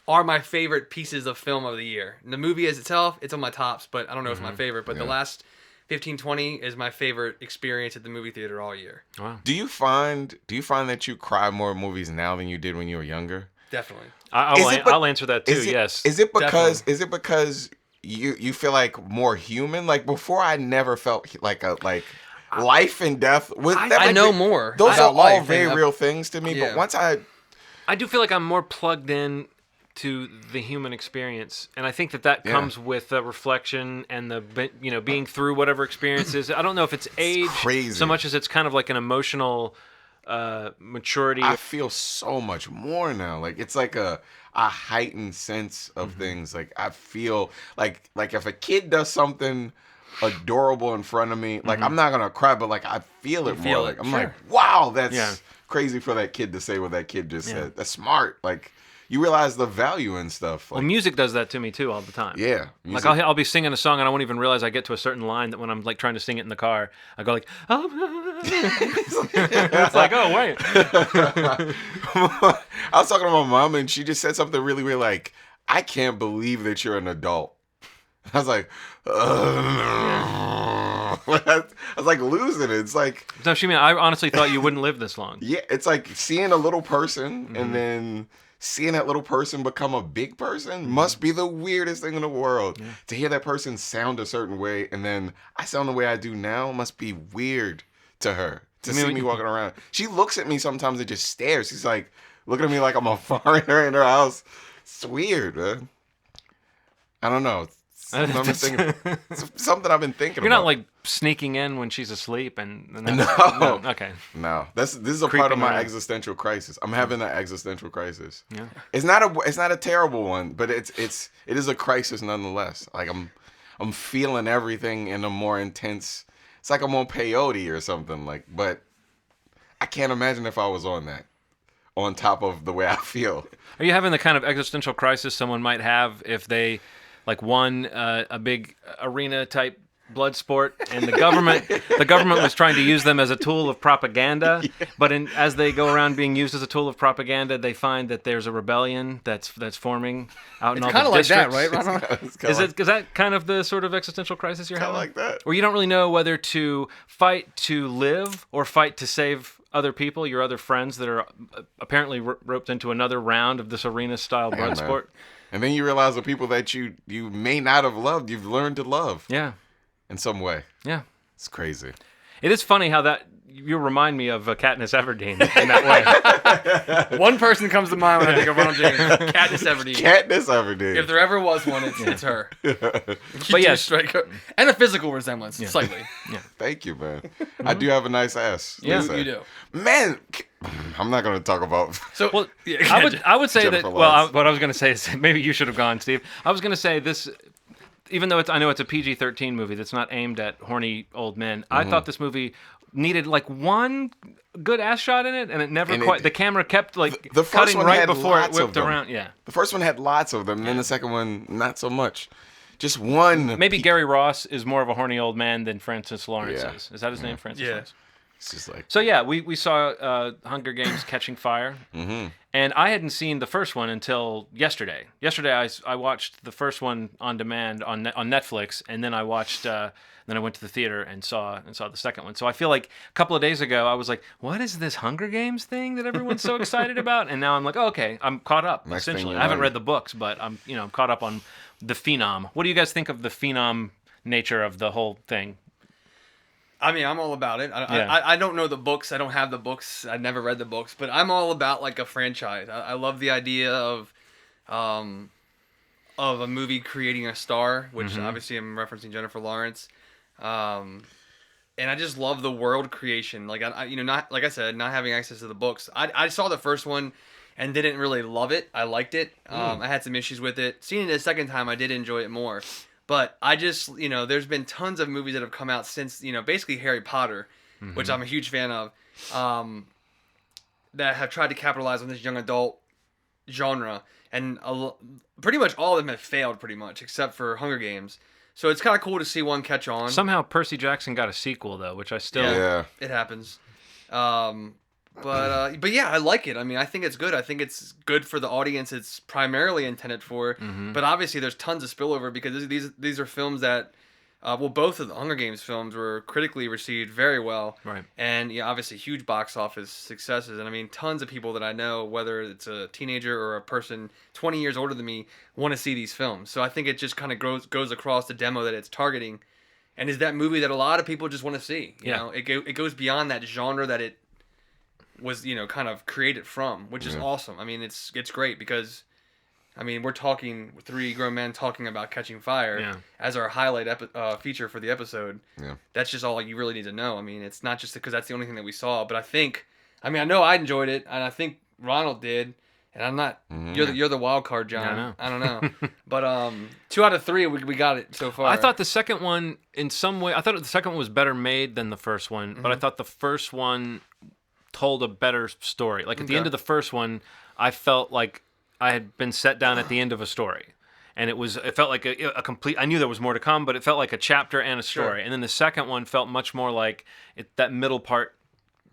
are my favorite pieces of film of the year. And the movie as itself, it's on my tops, but I don't know if it's my favorite. But the last 15, 20 is my favorite experience at the movie theater all year. Wow. Do you find that you cry more at movies now than you did when you were younger? Definitely. I'll answer that too. Yes. Is it because you feel like more human? Like before, I never felt like life and death. I know more. Those are all very real things to me. Yeah. But once I do feel like I'm more plugged in to the human experience, and I think that comes with reflection and the being through whatever experiences. I don't know if it's age so much as it's kind of like an emotional maturity. I feel so much more now. Like it's like a heightened sense of things. Like I feel like if a kid does something adorable in front of me, like I'm not gonna cry, but like I feel it more. Like I'm like, wow, that's crazy for that kid to say what that kid just said. That's smart. Like you realize the value in stuff. Like, well, music does that to me too all the time. Yeah, music. Like I'll be singing a song and I won't even realize I get to a certain line that when I'm like trying to sing it in the car, I go like, it's like, oh wait. I was talking to my mom and she just said something really weird, like, I can't believe that you're an adult. I was like, I was like losing it. It's like, no, she mean I honestly thought you wouldn't live this long. Yeah, it's like seeing a little person and then seeing that little person become a big person must be the weirdest thing in the world. Yeah. To hear that person sound a certain way and then I sound the way I do now must be weird to her. To see me walking around. She looks at me sometimes and just stares. She's like looking at me like I'm a foreigner in her house. It's weird, man. I don't know. Something I've been thinking about. You're not like sneaking in when she's asleep and no. Okay. No. This is a part of my existential crisis. I'm having that existential crisis. Yeah. It's not a terrible one, but it is a crisis nonetheless. Like I'm feeling everything in a more intense. It's like I'm on peyote or something, like, but I can't imagine if I was on that, on top of the way I feel. Are you having the kind of existential crisis someone might have if they like won a big arena type blood sport and the government was trying to use them as a tool of propaganda, but as they go around being used as a tool of propaganda, they find that there's a rebellion that's forming out in all the districts. It's kind of like that, right? Is that kind of the sort of existential crisis you're having? Kind of like that. Where you don't really know whether to fight to live or fight to save other people, your other friends that are apparently roped into another round of this arena-style blood sport. And then you realize the people that you may not have loved, you've learned to love. Yeah. In some way. Yeah. It's crazy. It is funny how that you remind me of Katniss Everdeen in that way. One person comes to mind when I think of Ronald James. Katniss Everdeen. Katniss Everdeen. If there ever was one, it's her. But yes. And a physical resemblance, slightly. Yeah. Thank you, man. I do have a nice ass. Yeah, you do. Man, I'm not going to talk about... So, well, I would say Jennifer that... Lawrence. What I was going to say is maybe you should have gone, Steve. I was going to say this... Even though I know it's a PG-13 movie that's not aimed at horny old men, I thought this movie needed like one good ass shot in it, and it never quite. The camera kept like the first cutting one right had before it lots of whipped them. around. Yeah, the first one had lots of them, and then the second one not so much. Just one. Maybe Gary Ross is more of a horny old man than Francis Lawrence is. Is that his name, Francis Lawrence? It's just like... So yeah, we saw Hunger Games Catching Fire, and I hadn't seen the first one until yesterday. Yesterday I watched the first one on demand on Netflix, and then I watched. Then I went to the theater and saw the second one. So I feel like a couple of days ago I was like, "What is this Hunger Games thing that everyone's so excited about?" And now I'm like, oh, "Okay, I'm caught up." Next essentially, thing I haven't read the books, but I'm caught up on the phenom. What do you guys think of the phenom nature of the whole thing? I mean, I'm all about it. I don't know the books. I don't have the books. I never read the books, but I'm all about like a franchise. I love the idea of a movie creating a star, which obviously I'm referencing Jennifer Lawrence. And I just love the world creation. Like not like I said, not having access to the books. I saw the first one and didn't really love it. I liked it. I had some issues with it. Seeing it a second time, I did enjoy it more. But I just, there's been tons of movies that have come out since, basically Harry Potter, which I'm a huge fan of, that have tried to capitalize on this young adult genre. And pretty much all of them have failed, pretty much, except for Hunger Games. So it's kind of cool to see one catch on. Somehow Percy Jackson got a sequel, though, which I still... Yeah. It happens. But yeah, I like it. I mean, I think it's good. I think it's good for the audience it's primarily intended for. But obviously, there's tons of spillover because these are films that, both of the Hunger Games films were critically received very well. Right. And obviously, huge box office successes. And I mean, tons of people that I know, whether it's a teenager or a person 20 years older than me, want to see these films. So I think it just kind of goes across the demo that it's targeting, and is that movie that a lot of people just want to see. You know, it goes beyond that genre that it was kind of created from, which is awesome. I mean, it's great because we're talking three grown men talking about Catching Fire as our highlight feature for the episode. That's just all you really need to know. I mean, it's not just because that's the only thing that we saw, but I know I enjoyed it, and I think Ronald did, and I'm not you're the wild card, John. I don't know. But 2 out of 3 we got it so far. I thought the second one was better made than the first one, but I thought the first one told a better story. Like at the end of the first one, I felt like I had been set down at the end of a story, and it felt like a complete. I knew there was more to come, but it felt like a chapter and a story. Sure. And then the second one felt much more like that middle part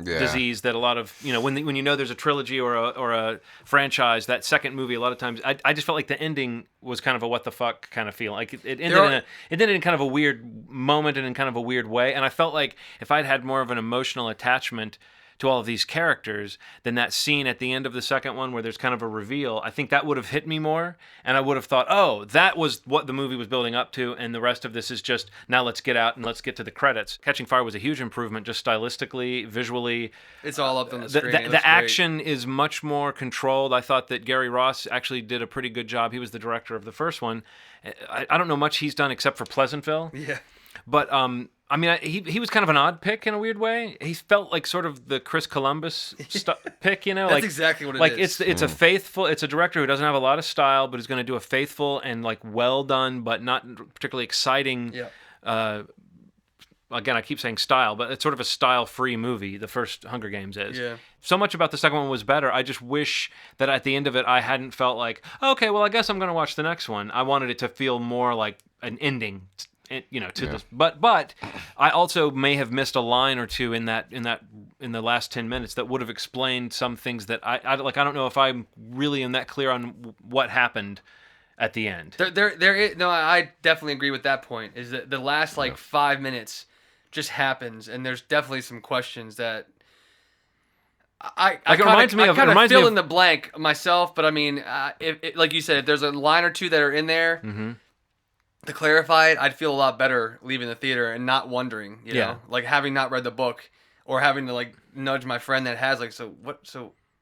disease that a lot of when there's a trilogy or a franchise. That second movie, a lot of times, I just felt like the ending was kind of a what the fuck kind of feel. Like it ended in kind of a weird moment and in kind of a weird way. And I felt like if I'd had more of an emotional attachment to all of these characters, then that scene at the end of the second one where there's kind of a reveal, I think that would have hit me more, and I would have thought, oh, that was what the movie was building up to, and the rest of this is just, now let's get out and let's get to the credits. Catching Fire was a huge improvement, just stylistically, visually. It's all up on the screen. The action is much more controlled. I thought that Gary Ross actually did a pretty good job. He was the director of the first one. I don't know much he's done except for Pleasantville. Yeah. But, he was kind of an odd pick in a weird way. He felt like sort of the Chris Columbus pick, That's exactly what it is. It's it's a director who doesn't have a lot of style, but is going to do a faithful and like well done, but not particularly exciting again, I keep saying style, but it's sort of a style-free movie. The first Hunger Games is. Yeah. So much about the second one was better. I just wish that at the end of it, I hadn't felt like, okay, well, I guess I'm going to watch the next one. I wanted it to feel more like an ending, to this. But I also may have missed a line or two in the last 10 minutes that would have explained some things that I don't know if I'm really in that clear on what happened at the end. I definitely agree with that point. Is that the last 5 minutes just happens, and there's definitely some questions that I kind of fill in the blank myself. But I mean, if like you said, if there's a line or two that are in there to clarify it, I'd feel a lot better leaving the theater and not wondering, you know, like having not read the book or having to like nudge my friend that has like, so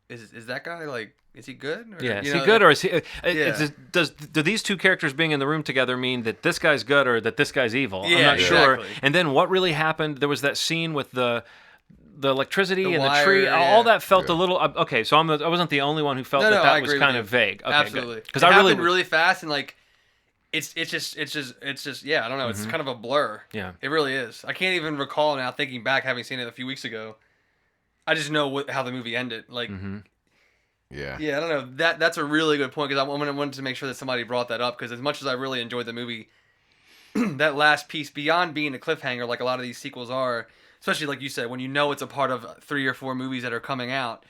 is that guy like, is he good? Or, is he good or is he? Do these two characters being in the room together mean that this guy's good or that this guy's evil? Yeah, I'm not sure. exactly. And then what really happened? There was that scene with the electricity and wire, the tree. All that felt Yeah. a little okay. So I wasn't the only one who felt No, that I was agree kind with of you. vague. Okay, Absolutely, because it I happened really fast and like it's just yeah, I don't know. It's Mm-hmm. kind of a blur. Yeah. It really is. I can't even recall now. Thinking back, having seen it a few weeks ago, I just know how the movie ended. Like. Mm-hmm. Yeah. Yeah, I don't know. That's a really good point because I wanted to make sure that somebody brought that up because as much as I really enjoyed the movie, that last piece, beyond being a cliffhanger like a lot of these sequels are, especially like you said, when you know it's a part of 3 or 4 movies that are coming out,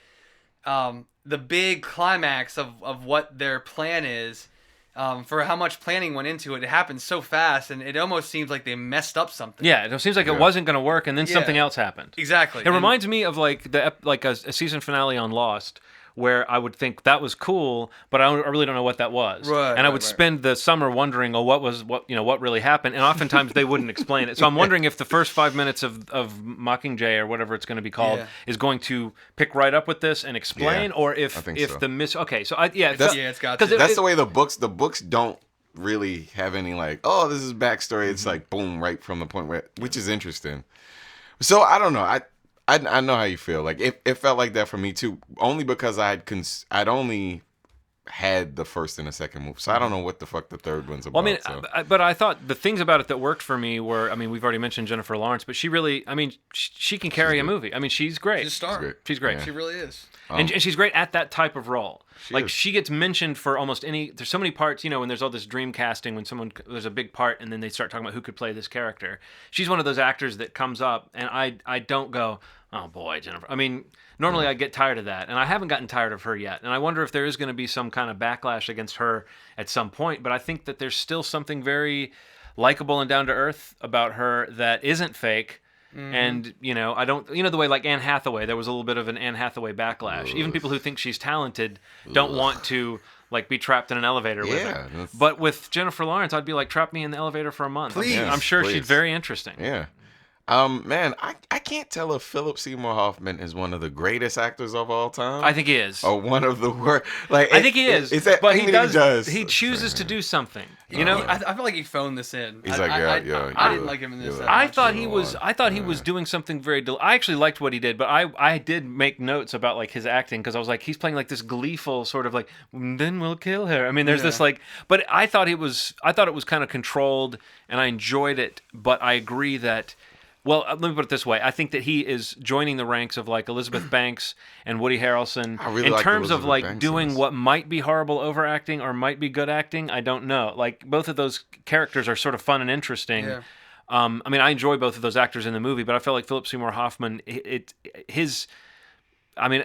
the big climax of what their plan is, for how much planning went into it, it happened so fast and it almost seems like they messed up something. Yeah, it seems like it wasn't going to work, and then Yeah. something else happened. Exactly. It reminds me of like a season finale on Lost, where I would think that was cool, but I really don't know what that was. Right, and I would spend the summer wondering, what really happened, and oftentimes they wouldn't explain it. So I'm wondering if the first 5 minutes of Mockingjay or whatever it's going to be called is going to pick right up with this and explain, or if so. the miss. Okay, so it's got to. That's the way the books don't really have any like, oh, this is backstory. It's like boom, right from the point which is interesting. So I don't know. I know how you feel. Like it felt like that for me too, only because I'd only had the first and the second movie, so I don't know what the fuck the third one's about. Well, I mean, but I thought the things about it that worked for me were, I mean, we've already mentioned Jennifer Lawrence, but she really, I mean, she can carry a movie. I mean, she's great. She's a star. She's great. Yeah. She really is. And she's great at that type of role. She is. She gets mentioned for almost any. There's so many parts, when there's all this dream casting, when there's a big part, and then they start talking about who could play this character. She's one of those actors that comes up, and I don't go, oh boy, Jennifer. I mean, normally I get tired of that, and I haven't gotten tired of her yet. And I wonder if there is going to be some kind of backlash against her at some point. But I think that there's still something very likable and down to earth about her that isn't fake. And, I don't, the way like Anne Hathaway, there was a little bit of an Anne Hathaway backlash. Even people who think she's talented don't want to like be trapped in an elevator with her. But with Jennifer Lawrence, I'd be like, trap me in the elevator for a month. Please. I'm sure Please. she's very interesting. Yeah. Man, I can't tell if Philip Seymour Hoffman is one of the greatest actors of all time. I think he is. Or one of the worst. Like I think he is. But he does. He chooses to do something. I feel like he phoned this in. He's I didn't like him in this. I thought he was doing something very. I actually liked what he did, but I did make notes about like his acting because I was like, he's playing like this gleeful sort of like, then we'll kill her. I mean, there's this like, but I thought it was kind of controlled, and I enjoyed it. But I agree that. Well, let me put it this way. I think that he is joining the ranks of like Elizabeth Banks and Woody Harrelson really in like terms of Elizabeth like Banks doing what might be horrible overacting or might be good acting. I don't know. Like both of those characters are sort of fun and interesting. Yeah. I mean, I enjoy both of those actors in the movie, but I feel like Philip Seymour Hoffman, I mean,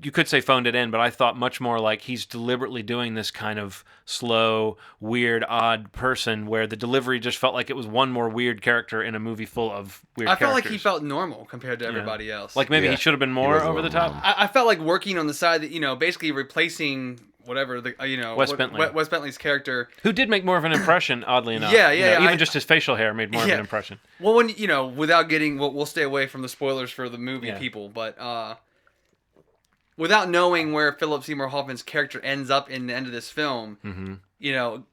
you could say phoned it in, but I thought much more like he's deliberately doing this kind of slow, weird, odd person where the delivery just felt like it was one more weird character in a movie full of weird characters. I felt like he felt normal compared to everybody else. Like maybe he should have been more over the top. I felt like working on the side that, basically replacing whatever Wes Bentley. Wes Bentley's character, who did make more of an impression, oddly enough. Yeah. Even just his facial hair made more of an impression. Well, when without getting, we'll stay away from the spoilers for the movie, people, but without knowing where Philip Seymour Hoffman's character ends up in the end of this film,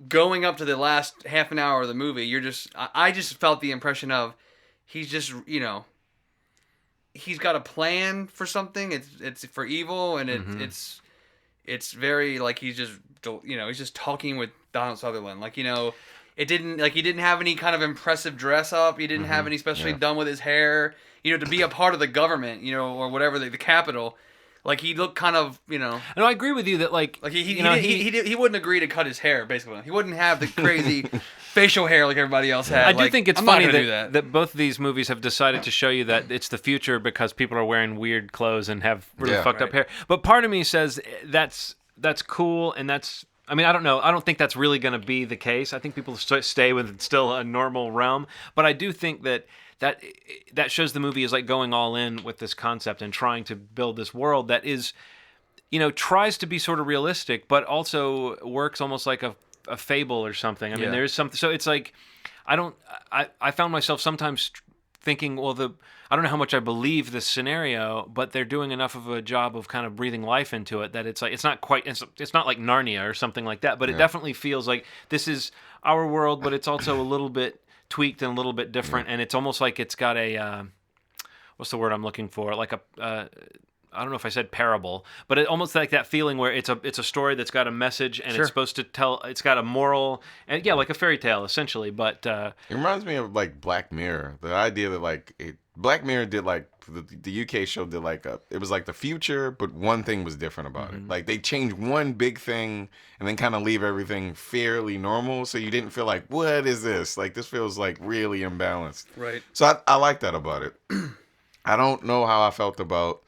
going up to the last half an hour of the movie, I just felt the impression of he's just, he's got a plan for something. It's for evil, and it's very like he's just talking with Donald Sutherland, like It didn't he didn't have any kind of impressive dress up. He didn't have any especially done with his hair. To be a part of the government, or whatever the capital. Like he looked kind of, No, I agree with you that he wouldn't agree to cut his hair. Basically, he wouldn't have the crazy facial hair like everybody else had. I do think it's funny that both of these movies have decided to show you that it's the future because people are wearing weird clothes and have really fucked up hair. But part of me says that's cool, and that's. I mean, I don't know. I don't think that's really going to be the case. I think people stay with still a normal realm. But I do think that shows the movie is like going all in with this concept and trying to build this world that is, tries to be sort of realistic, but also works almost like a fable or something. I mean, there's something. So it's like, I found myself sometimes thinking, well, I don't know how much I believe this scenario, but they're doing enough of a job of kind of breathing life into it that it's like it's not like Narnia or something like that, but it definitely feels like this is our world, but it's also a little bit tweaked and a little bit different, and it's almost like it's got a what's the word I'm looking for? Like I don't know if I said parable, but it almost like that feeling where it's a story that's got a message and it's supposed to tell. It's got a moral, and like a fairy tale essentially. But it reminds me of like Black Mirror. The idea that Black Mirror did the UK show did it was like the future, but one thing was different about it. Like they changed one big thing and then kind of leave everything fairly normal, so you didn't feel like, what is this? Like this feels like really imbalanced. Right. So I like that about it. I don't know how I felt about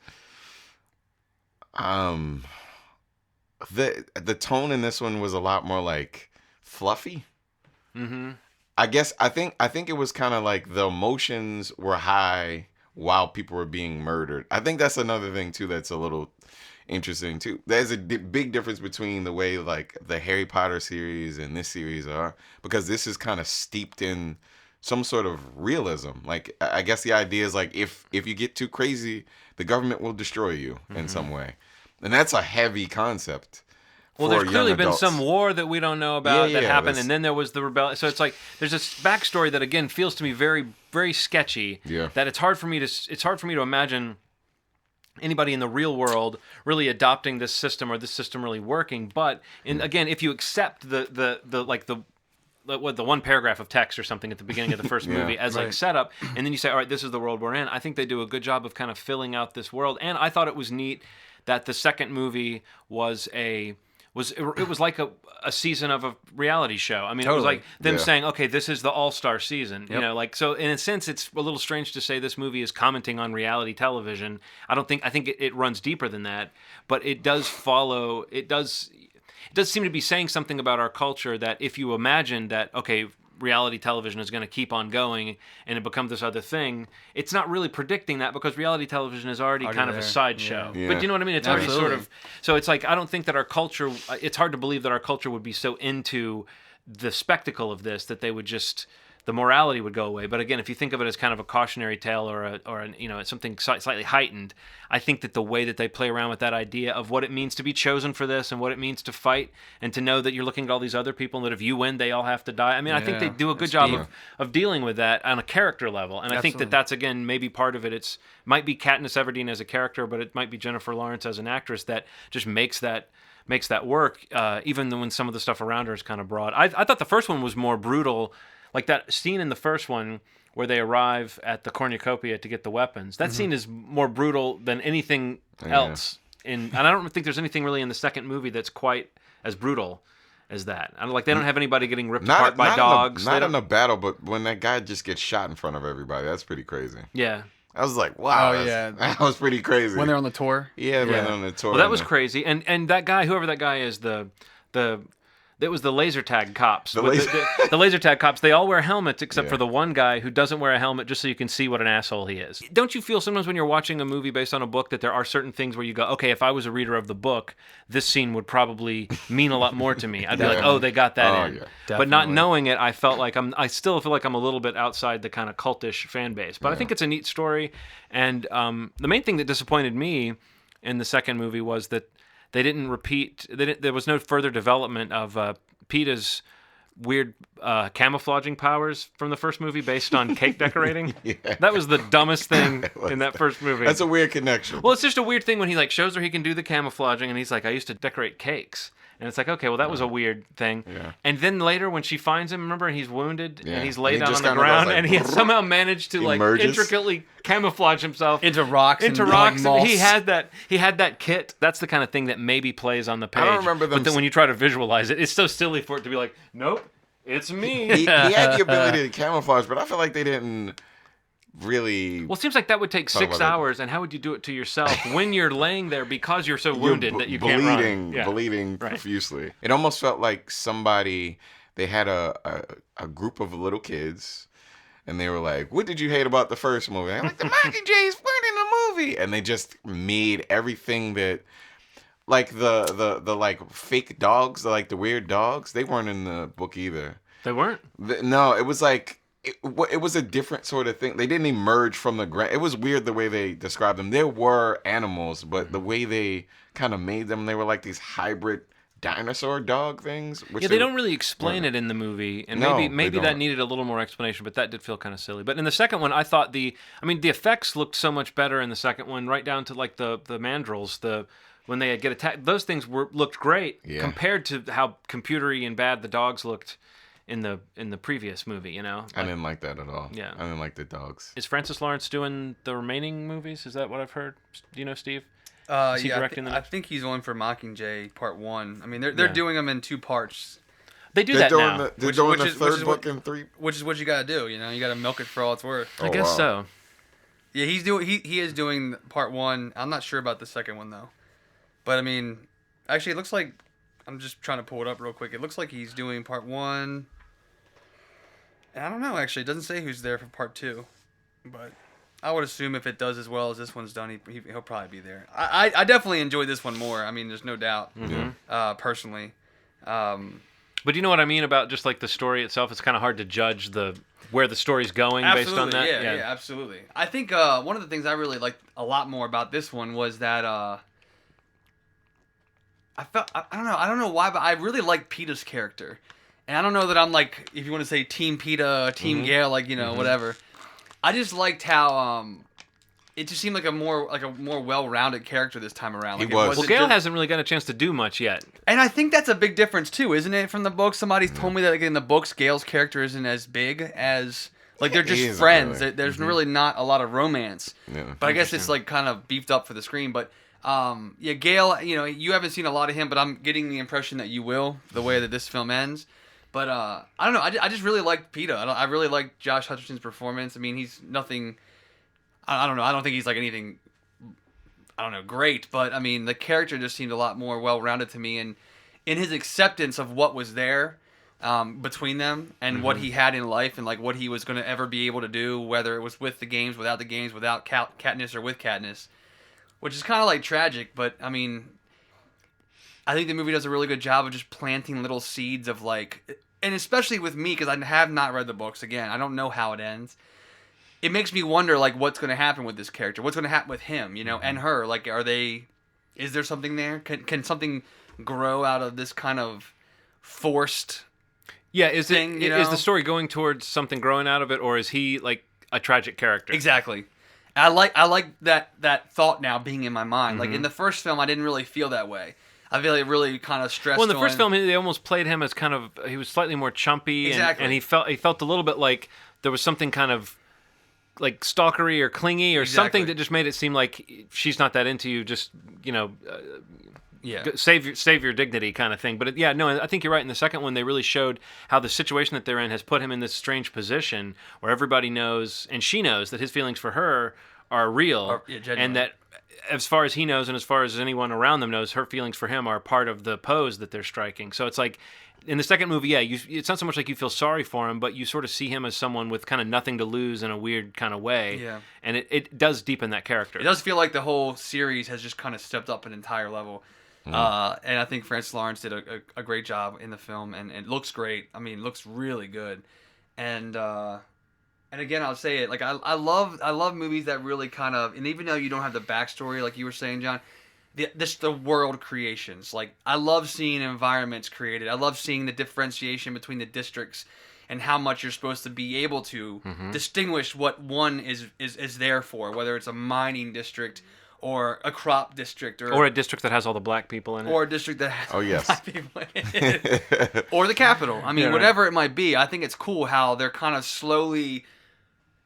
the tone in this one was a lot more like fluffy. I think it was kind of like the emotions were high while people were being murdered. I think that's another thing too that's a little interesting too. There's a big difference between the way like the Harry Potter series and this series are, because this is kind of steeped in some sort of realism. Like I guess the idea is like if you get too crazy, the government will destroy you in some way. And that's a heavy concept. Well, there's clearly been some war that we don't know about that happened, and then there was the rebellion. So it's like there's this backstory that again feels to me very, very sketchy. Yeah. That it's hard for me to imagine anybody in the real world really adopting this system or this system really working. But again, if you accept the one paragraph of text or something at the beginning of the first movie as like setup, and then you say, all right, this is the world we're in. I think they do a good job of kind of filling out this world, and I thought it was neat that the second movie was like a season of a reality show. I mean, it was like them saying, okay, this is the all-star season. Yep. So in a sense, it's a little strange to say this movie is commenting on reality television. I think it runs deeper than that, but it does follow. It does seem to be saying something about our culture that if you imagine that, okay, reality television is going to keep on going and it becomes this other thing, it's not really predicting that because reality television is already kind of a sideshow. Yeah. But you know what I mean? It's already sort of... So it's like, I don't think that our culture... It's hard to believe that our culture would be so into the spectacle of this that they would just... The morality would go away. But again, if you think of it as kind of a cautionary tale or something slightly heightened, I think that the way that they play around with that idea of what it means to be chosen for this and what it means to fight and to know that you're looking at all these other people and that if you win, they all have to die. I mean, I think they do a good job of dealing with that on a character level. And I think that that's, again, maybe part of it. It might be Katniss Everdeen as a character, but it might be Jennifer Lawrence as an actress that just makes that work, even when some of the stuff around her is kind of broad. I thought the first one was more brutal. Like that scene in the first one where they arrive at the cornucopia to get the weapons. That scene is more brutal than anything else. And I don't think there's anything really in the second movie that's quite as brutal as that. They don't have anybody getting ripped apart by dogs. Not in a battle, but when that guy just gets shot in front of everybody, that's pretty crazy. Yeah. I was like, wow, that was pretty crazy. When they're on the tour? Yeah, when they're on the tour. Well, that was crazy. And that guy, whoever that guy is, it was the laser tag cops. The laser tag cops, they all wear helmets except for the one guy who doesn't wear a helmet just so you can see what an asshole he is. Don't you feel sometimes when you're watching a movie based on a book that there are certain things where you go, okay, if I was a reader of the book, this scene would probably mean a lot more to me. I'd be like, oh, they got that in. Yeah. But not knowing it, I still feel like I'm a little bit outside the kind of cultish fan base. But I think it's a neat story. And the main thing that disappointed me in the second movie was that they didn't repeat. There was no further development of Peeta's weird camouflaging powers from the first movie based on cake decorating. That was the dumbest thing in that first movie. That's a weird connection. Well, it's just a weird thing when he shows her he can do the camouflaging, and he's like, "I used to decorate cakes." And it's like, okay, well, that was a weird thing. Yeah. And then later when she finds him, remember, and he's wounded, Yeah. and he's laid And he down on just the kinda goes ground, like, and he has somehow managed to, like, emerges. intricately camouflage himself into rocks. into and, rocks. Like, And he had that kit. That's the kind of thing that maybe plays on the page. I don't remember them But then when you try to visualize it, it's so silly for it to be like, nope, it's me. he had the ability to camouflage, but I feel like they didn't really. Well, it seems like that would take Talk 6 about it. hours, and how would you do it to yourself when you're laying there because you're so You're wounded that you can't run? Yeah. bleeding Right. profusely. It almost felt like they had a group of little kids, and they were like, "What did you hate about the first movie?" And I'm like, "The Mockingjays weren't in the movie," and they just made everything that, like the like fake dogs, the weird dogs, they weren't in the book either. They weren't? No, it was like. It was a different sort of thing. They didn't emerge from the ground. It was weird the way they described them. There were animals, but the way they kind of made them, they were like these hybrid dinosaur dog things. Which Yeah, they don't really explain it in the movie, and maybe that don't. needed a little more explanation, but that did feel kind of silly. But in the second one, I thought the effects looked so much better in the second one, right down to like the mandrills, when they get attacked. Those things looked great compared to how computery and bad the dogs looked in the previous movie, you know? I didn't like that at all. Yeah. I didn't like the dogs. Is Francis Lawrence doing the remaining movies? Is that what I've heard? Do you know, Steve? Is he Yeah, directing them? I think he's on for Mockingjay Part 1. I mean, they're doing them in 2 parts, They do They're that now. doing the third book in 3. which is what you got to do. You know, you got to milk it for all it's worth. I guess wow. so. Yeah, he is doing Part 1. I'm not sure about the second one though, but I mean, actually, it looks like I'm just trying to pull it up real quick. It looks like he's doing Part 1. I don't know, actually. It doesn't say who's there for Part 2. But I would assume if it does as well as this one's done, he'll probably be there. I definitely enjoyed this one more. I mean, there's no doubt, personally. But you know what I mean about just like the story itself? It's kind of hard to judge where the story's going based on that. Yeah, absolutely. I think one of the things I really liked a lot more about this one was that I don't know why, but I really liked PETA's character. And I don't know that I'm like, if you want to say Team PETA, Team Gale, like, you know, whatever. I just liked how it just seemed like a more well-rounded character this time around. Like, He was. Well, Gale hasn't really got a chance to do much yet. And I think that's a big difference too, isn't it? From the book, somebody's told me that like, in the books, Gale's character isn't as big as like they're He just isn't friends. really. There's really not a lot of romance. Yeah. But I guess it's like kind of beefed up for the screen. But yeah, Gale, you know, you haven't seen a lot of him, but I'm getting the impression that you will the way that this film ends. But I don't know. I just really liked PETA. I really liked Josh Hutcherson's performance. I mean, he's nothing. I don't know. I don't think he's like anything. I don't know, great. But I mean, the character just seemed a lot more well-rounded to me, and in his acceptance of what was there between them and what he had in life, and like what he was going to ever be able to do, whether it was with the games, without the games, without Katniss or with Katniss, which is kind of like tragic. But I mean, I think the movie does a really good job of just planting little seeds of like. And especially with me, because I have not read the books. Again, I don't know how it ends. It makes me wonder, like, what's going to happen with this character? What's going to happen with him, you know, and her? Like, is there something there? Can something grow out of this kind of forced thing, you know? Is the story going towards something growing out of it, or is he, like, a tragic character? Exactly. I like that thought now being in my mind. Like, in the first film, I didn't really feel that way. I feel like really kind of stressed. Well, in the first film, they almost played him as kind of, he was slightly more chumpy, and he felt a little bit like there was something kind of like stalkery or clingy or something that just made it seem like she's not that into you. Just save your dignity kind of thing. But I think you're right. In the second one, they really showed how the situation that they're in has put him in this strange position where everybody knows, and she knows, that his feelings for her are real, and that, as far as he knows and as far as anyone around them knows, her feelings for him are part of the pose that they're striking. So it's like, in the second movie, it's not so much like you feel sorry for him, but you sort of see him as someone with kind of nothing to lose in a weird kind of way. Yeah. And it does deepen that character. It does feel like the whole series has just kind of stepped up an entire level. And I think Francis Lawrence did a great job in the film, and it looks great. I mean, it looks really good. And again, I'll say it, like I love movies that really kind of, and even though you don't have the backstory like you were saying, John, the world creations. Like, I love seeing environments created. I love seeing the differentiation between the districts and how much you're supposed to be able to distinguish what one is there for, whether it's a mining district or a crop district, Or a district that has all the black people in it. or a district that has yes. black people in it, or the capital. I mean, Yeah, right. whatever it might be. I think it's cool how they're kind of slowly,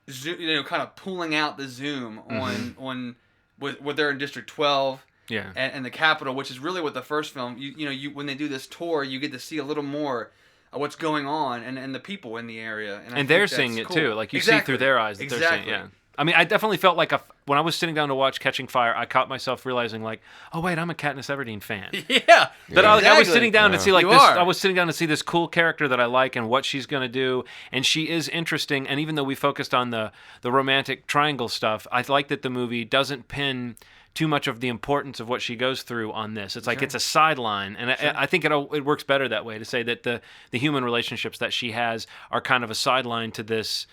kind of pulling out the zoom on with they're in District 12. Yeah. And the capital, which is really what the first film. You when they do this tour, you get to see a little more of what's going on and the people in the area. And I think they're that's seeing it cool. too. Like you see through their eyes that they're seeing. Yeah. I mean, I definitely felt like when I was sitting down to watch Catching Fire, I caught myself realizing like, oh wait, I'm a Katniss Everdeen fan. Yeah. That I was sitting down to see like You this. are. I was sitting down to see this cool character that I like and what she's gonna do, and she is interesting. And even though we focused on the romantic triangle stuff, I like that the movie doesn't pin too much of the importance of what she goes through on this. It's like it's a sideline, and I think it works better that way to say that the human relationships that she has are kind of a sideline to this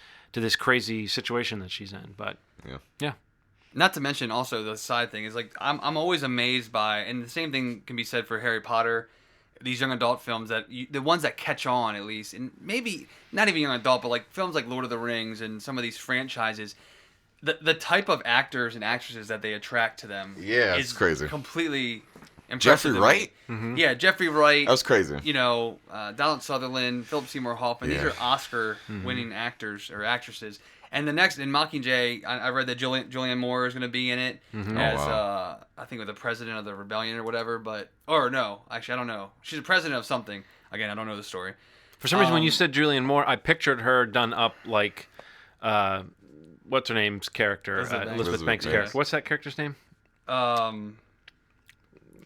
crazy situation that she's in. But yeah. Not to mention also the side thing is like I'm always amazed by, and the same thing can be said for Harry Potter, these young adult films the ones that catch on at least, and maybe not even young adult, but like films like Lord of the Rings and some of these franchises. The type of actors and actresses that they attract to them it's is crazy. Completely impressive. Jeffrey Wright? Mm-hmm. Yeah, Jeffrey Wright. That was crazy. Donald Sutherland, Philip Seymour Hoffman. These are Oscar-winning actors or actresses. And the next, in Mockingjay, I read that Julianne Moore is going to be in it as, I think, with the president of the rebellion or whatever. Or no, actually, I don't know. She's the president of something. Again, I don't know the story. For some reason, when you said Julianne Moore, I pictured her done up like, what's her name's character? Elizabeth Banks' character. What's that character's name? God,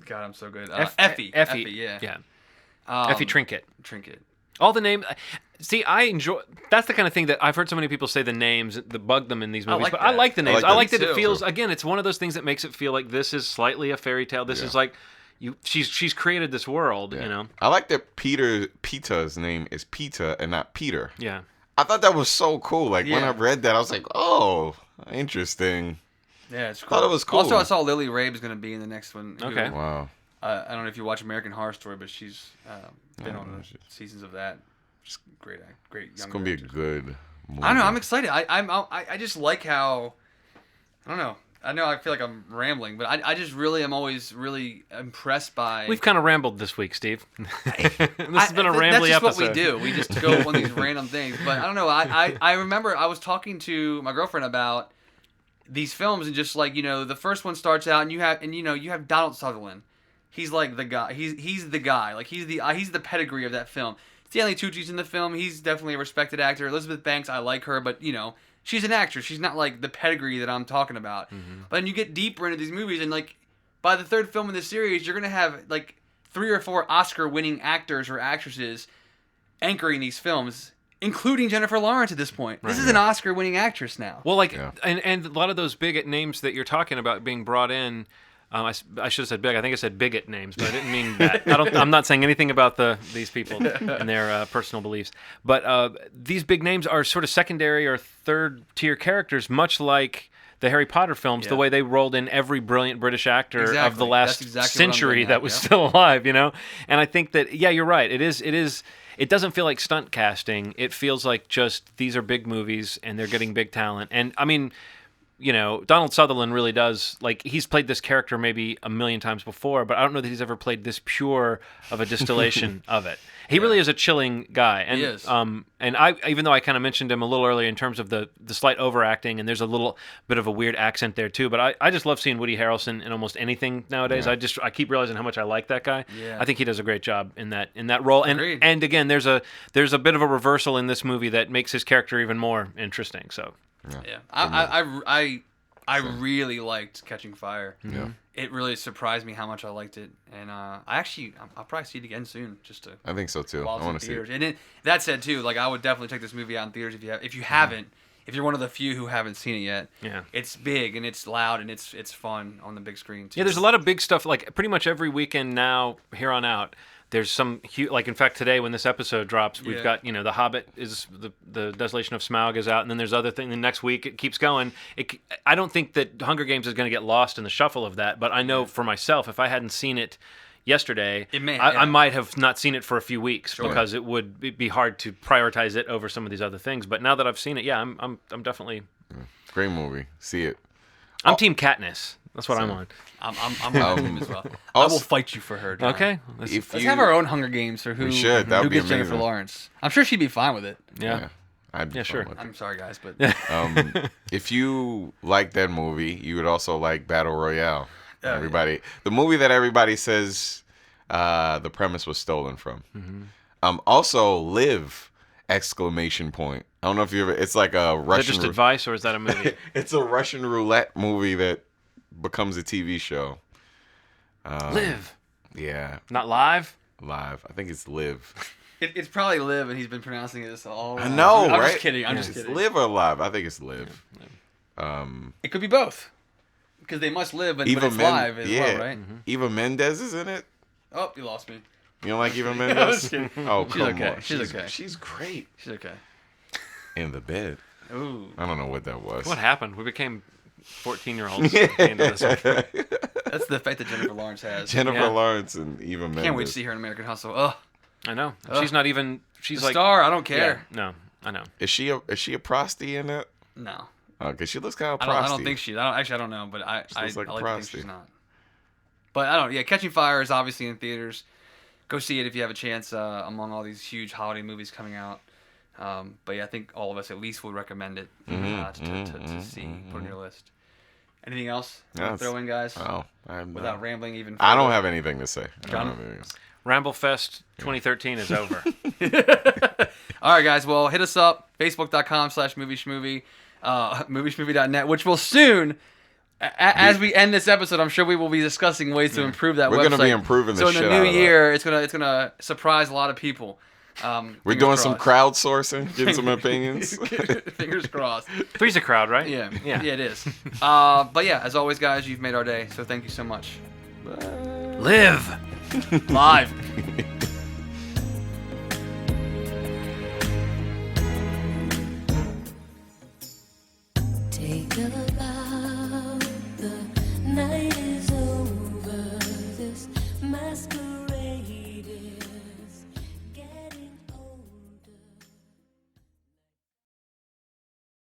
I'm so good. Effie. Effie. Yeah. Effie Trinket. Trinket. All the names. See, I enjoy. That's the kind of thing that I've heard so many people say the names that bug them in these movies. like But that. I like the names. I I like like that that it too. feels. Again, it's one of those things that makes it feel like this is slightly a fairy tale. This is like she's created this world. Yeah. You know. I like that Peter's name is Peter and not Peter. Yeah. I thought that was so cool. Like when Yeah. I read that, I was like, oh, interesting. Yeah, it's cool. Thought it was cool. Also, I saw Lily Rabe's going to be in the next one. who- Okay. Wow. I don't know if you watch American Horror Story, but she's been on seasons of that. Just great young. It's gonna be a good movie. I don't know. I'm excited. I just like how. I don't know. I know I feel like I'm rambling, but I just really am always really impressed by. We've kind of rambled this week, Steve. This has been a rambly That's just episode. what we do. We just go on these random things. But I don't know. I remember I was talking to my girlfriend about these films and just like the first one starts out and you have Donald Sutherland. He's like the guy. He's the guy. Like he's the pedigree of that film. Stanley Tucci's in the film. He's definitely a respected actor. Elizabeth Banks, I like her, but she's an actress. She's not like the pedigree that I'm talking about. Mm-hmm. But then you get deeper into these movies, and like by the third film in the series, you're gonna have like 3 or 4 Oscar-winning actors or actresses anchoring these films, including Jennifer Lawrence at this point. This is an Oscar-winning actress now. Well, and a lot of those big names that you're talking about being brought in. I should have said big. I think I said bigot names, but I didn't mean that. I'm not saying anything about these people and their personal beliefs. But these big names are sort of secondary or third-tier characters, much like the Harry Potter films, the way they rolled in every brilliant British actor of the last century that was still alive, And I think that, you're right. It doesn't feel like stunt casting. It feels like just these are big movies and they're getting big talent. And, I mean... Donald Sutherland really does, like, he's played this character maybe a million times before, but I don't know that he's ever played this pure of a distillation of it. He really is a chilling guy. And, he is. And I, even though I kind of mentioned him a little earlier in terms of the slight overacting, and there's a little bit of a weird accent there too, but I just love seeing Woody Harrelson in almost anything nowadays. Yeah. I keep realizing how much I like that guy. Yeah. I think he does a great job in that role. Agreed. And again, there's a bit of a reversal in this movie that makes his character even more interesting. So. Yeah, I really liked Catching Fire. Yeah. It really surprised me how much I liked it, and I'll probably see it again soon, just to. I think so too. while it's I in want to see theaters. it. And that said too, like I would definitely take this movie out in theaters if you haven't. If you're one of the few who haven't seen it yet, it's big and it's loud and it's fun on the big screen too. Yeah, there's a lot of big stuff. Like pretty much every weekend now, here on out, there's some huge. Like in fact, today when this episode drops, we've got The Hobbit is the Desolation of Smaug is out, and then there's other things. The next week it keeps going. I don't think that Hunger Games is going to get lost in the shuffle of that, but I know for myself, if I hadn't seen it yesterday, I might have not seen it for a few weeks because it would be hard to prioritize it over some of these other things. But now that I've seen it, I'm definitely. Great movie. See it. I'm Team Katniss. That's what I'm on. I'm on him as well. I will fight you for her. John. Okay. Let's have our own Hunger Games for who We should. That who would be gets Jennifer amazing. Lawrence. I'm sure she'd be fine with it. Yeah. I'd be fine sure. with it. I'm sorry, guys, but If you like that movie, you would also like Battle Royale. Oh, Everybody, the movie that everybody says the premise was stolen from. Also, Live! Exclamation point. I don't know if you ever. It's like a Is that Russian. just advice or is that a movie? It's a Russian roulette movie that becomes a TV show. Live. Yeah, Not live? Live. I think it's Live. it's probably Liv, and he's been pronouncing this all. I know, I'm right? just kidding. I'm just It's kidding. Live or Live? I think it's Live. It could be both, because they must live, but it's live as well, right? Eva Mendes is in it. Oh, you lost me. You don't like Eva I'm Mendes? just kidding. Oh, She's come okay. on. She's okay. She's great. She's okay. In the bed. Ooh. I don't know what that was. What happened? We became 14-year-olds at the end of this one. That's the effect that Jennifer Lawrence has. Jennifer Yeah. Lawrence and Eva Mendes. Can't wait to see her in American Hustle. Ugh. I know. She's not even. She's The like star. I don't Yeah, care. no, I know. Is she a prosty in it? No. Because she looks kind of I prosty. don't think she. I don't know, but I looks like a like to think prosty. she's not. But I don't. Yeah, Catching Fire is obviously in theaters. Go see it if you have a chance. Among all these huge holiday movies coming out. But yeah, I think all of us at least would recommend it to see. Put on your list. Anything else? you wanna throw in, guys? Oh, Without rambling even. I don't further? have anything to say. John? Ramblefest 2013 is over. All right, guys. Well, hit us up. Facebook.com/movieschmovie. Movieschmovie.net, which will soon, as we end this episode, I'm sure we will be discussing ways to improve that We're website. going to be improving the So in shit the out new of year, it's gonna surprise a lot of people. We're doing some crowdsourcing, getting some opinions. Fingers crossed. Three's a crowd, right? Yeah, Yeah. it is. But yeah, as always, guys, you've made our day. So thank you so much. Live. Live.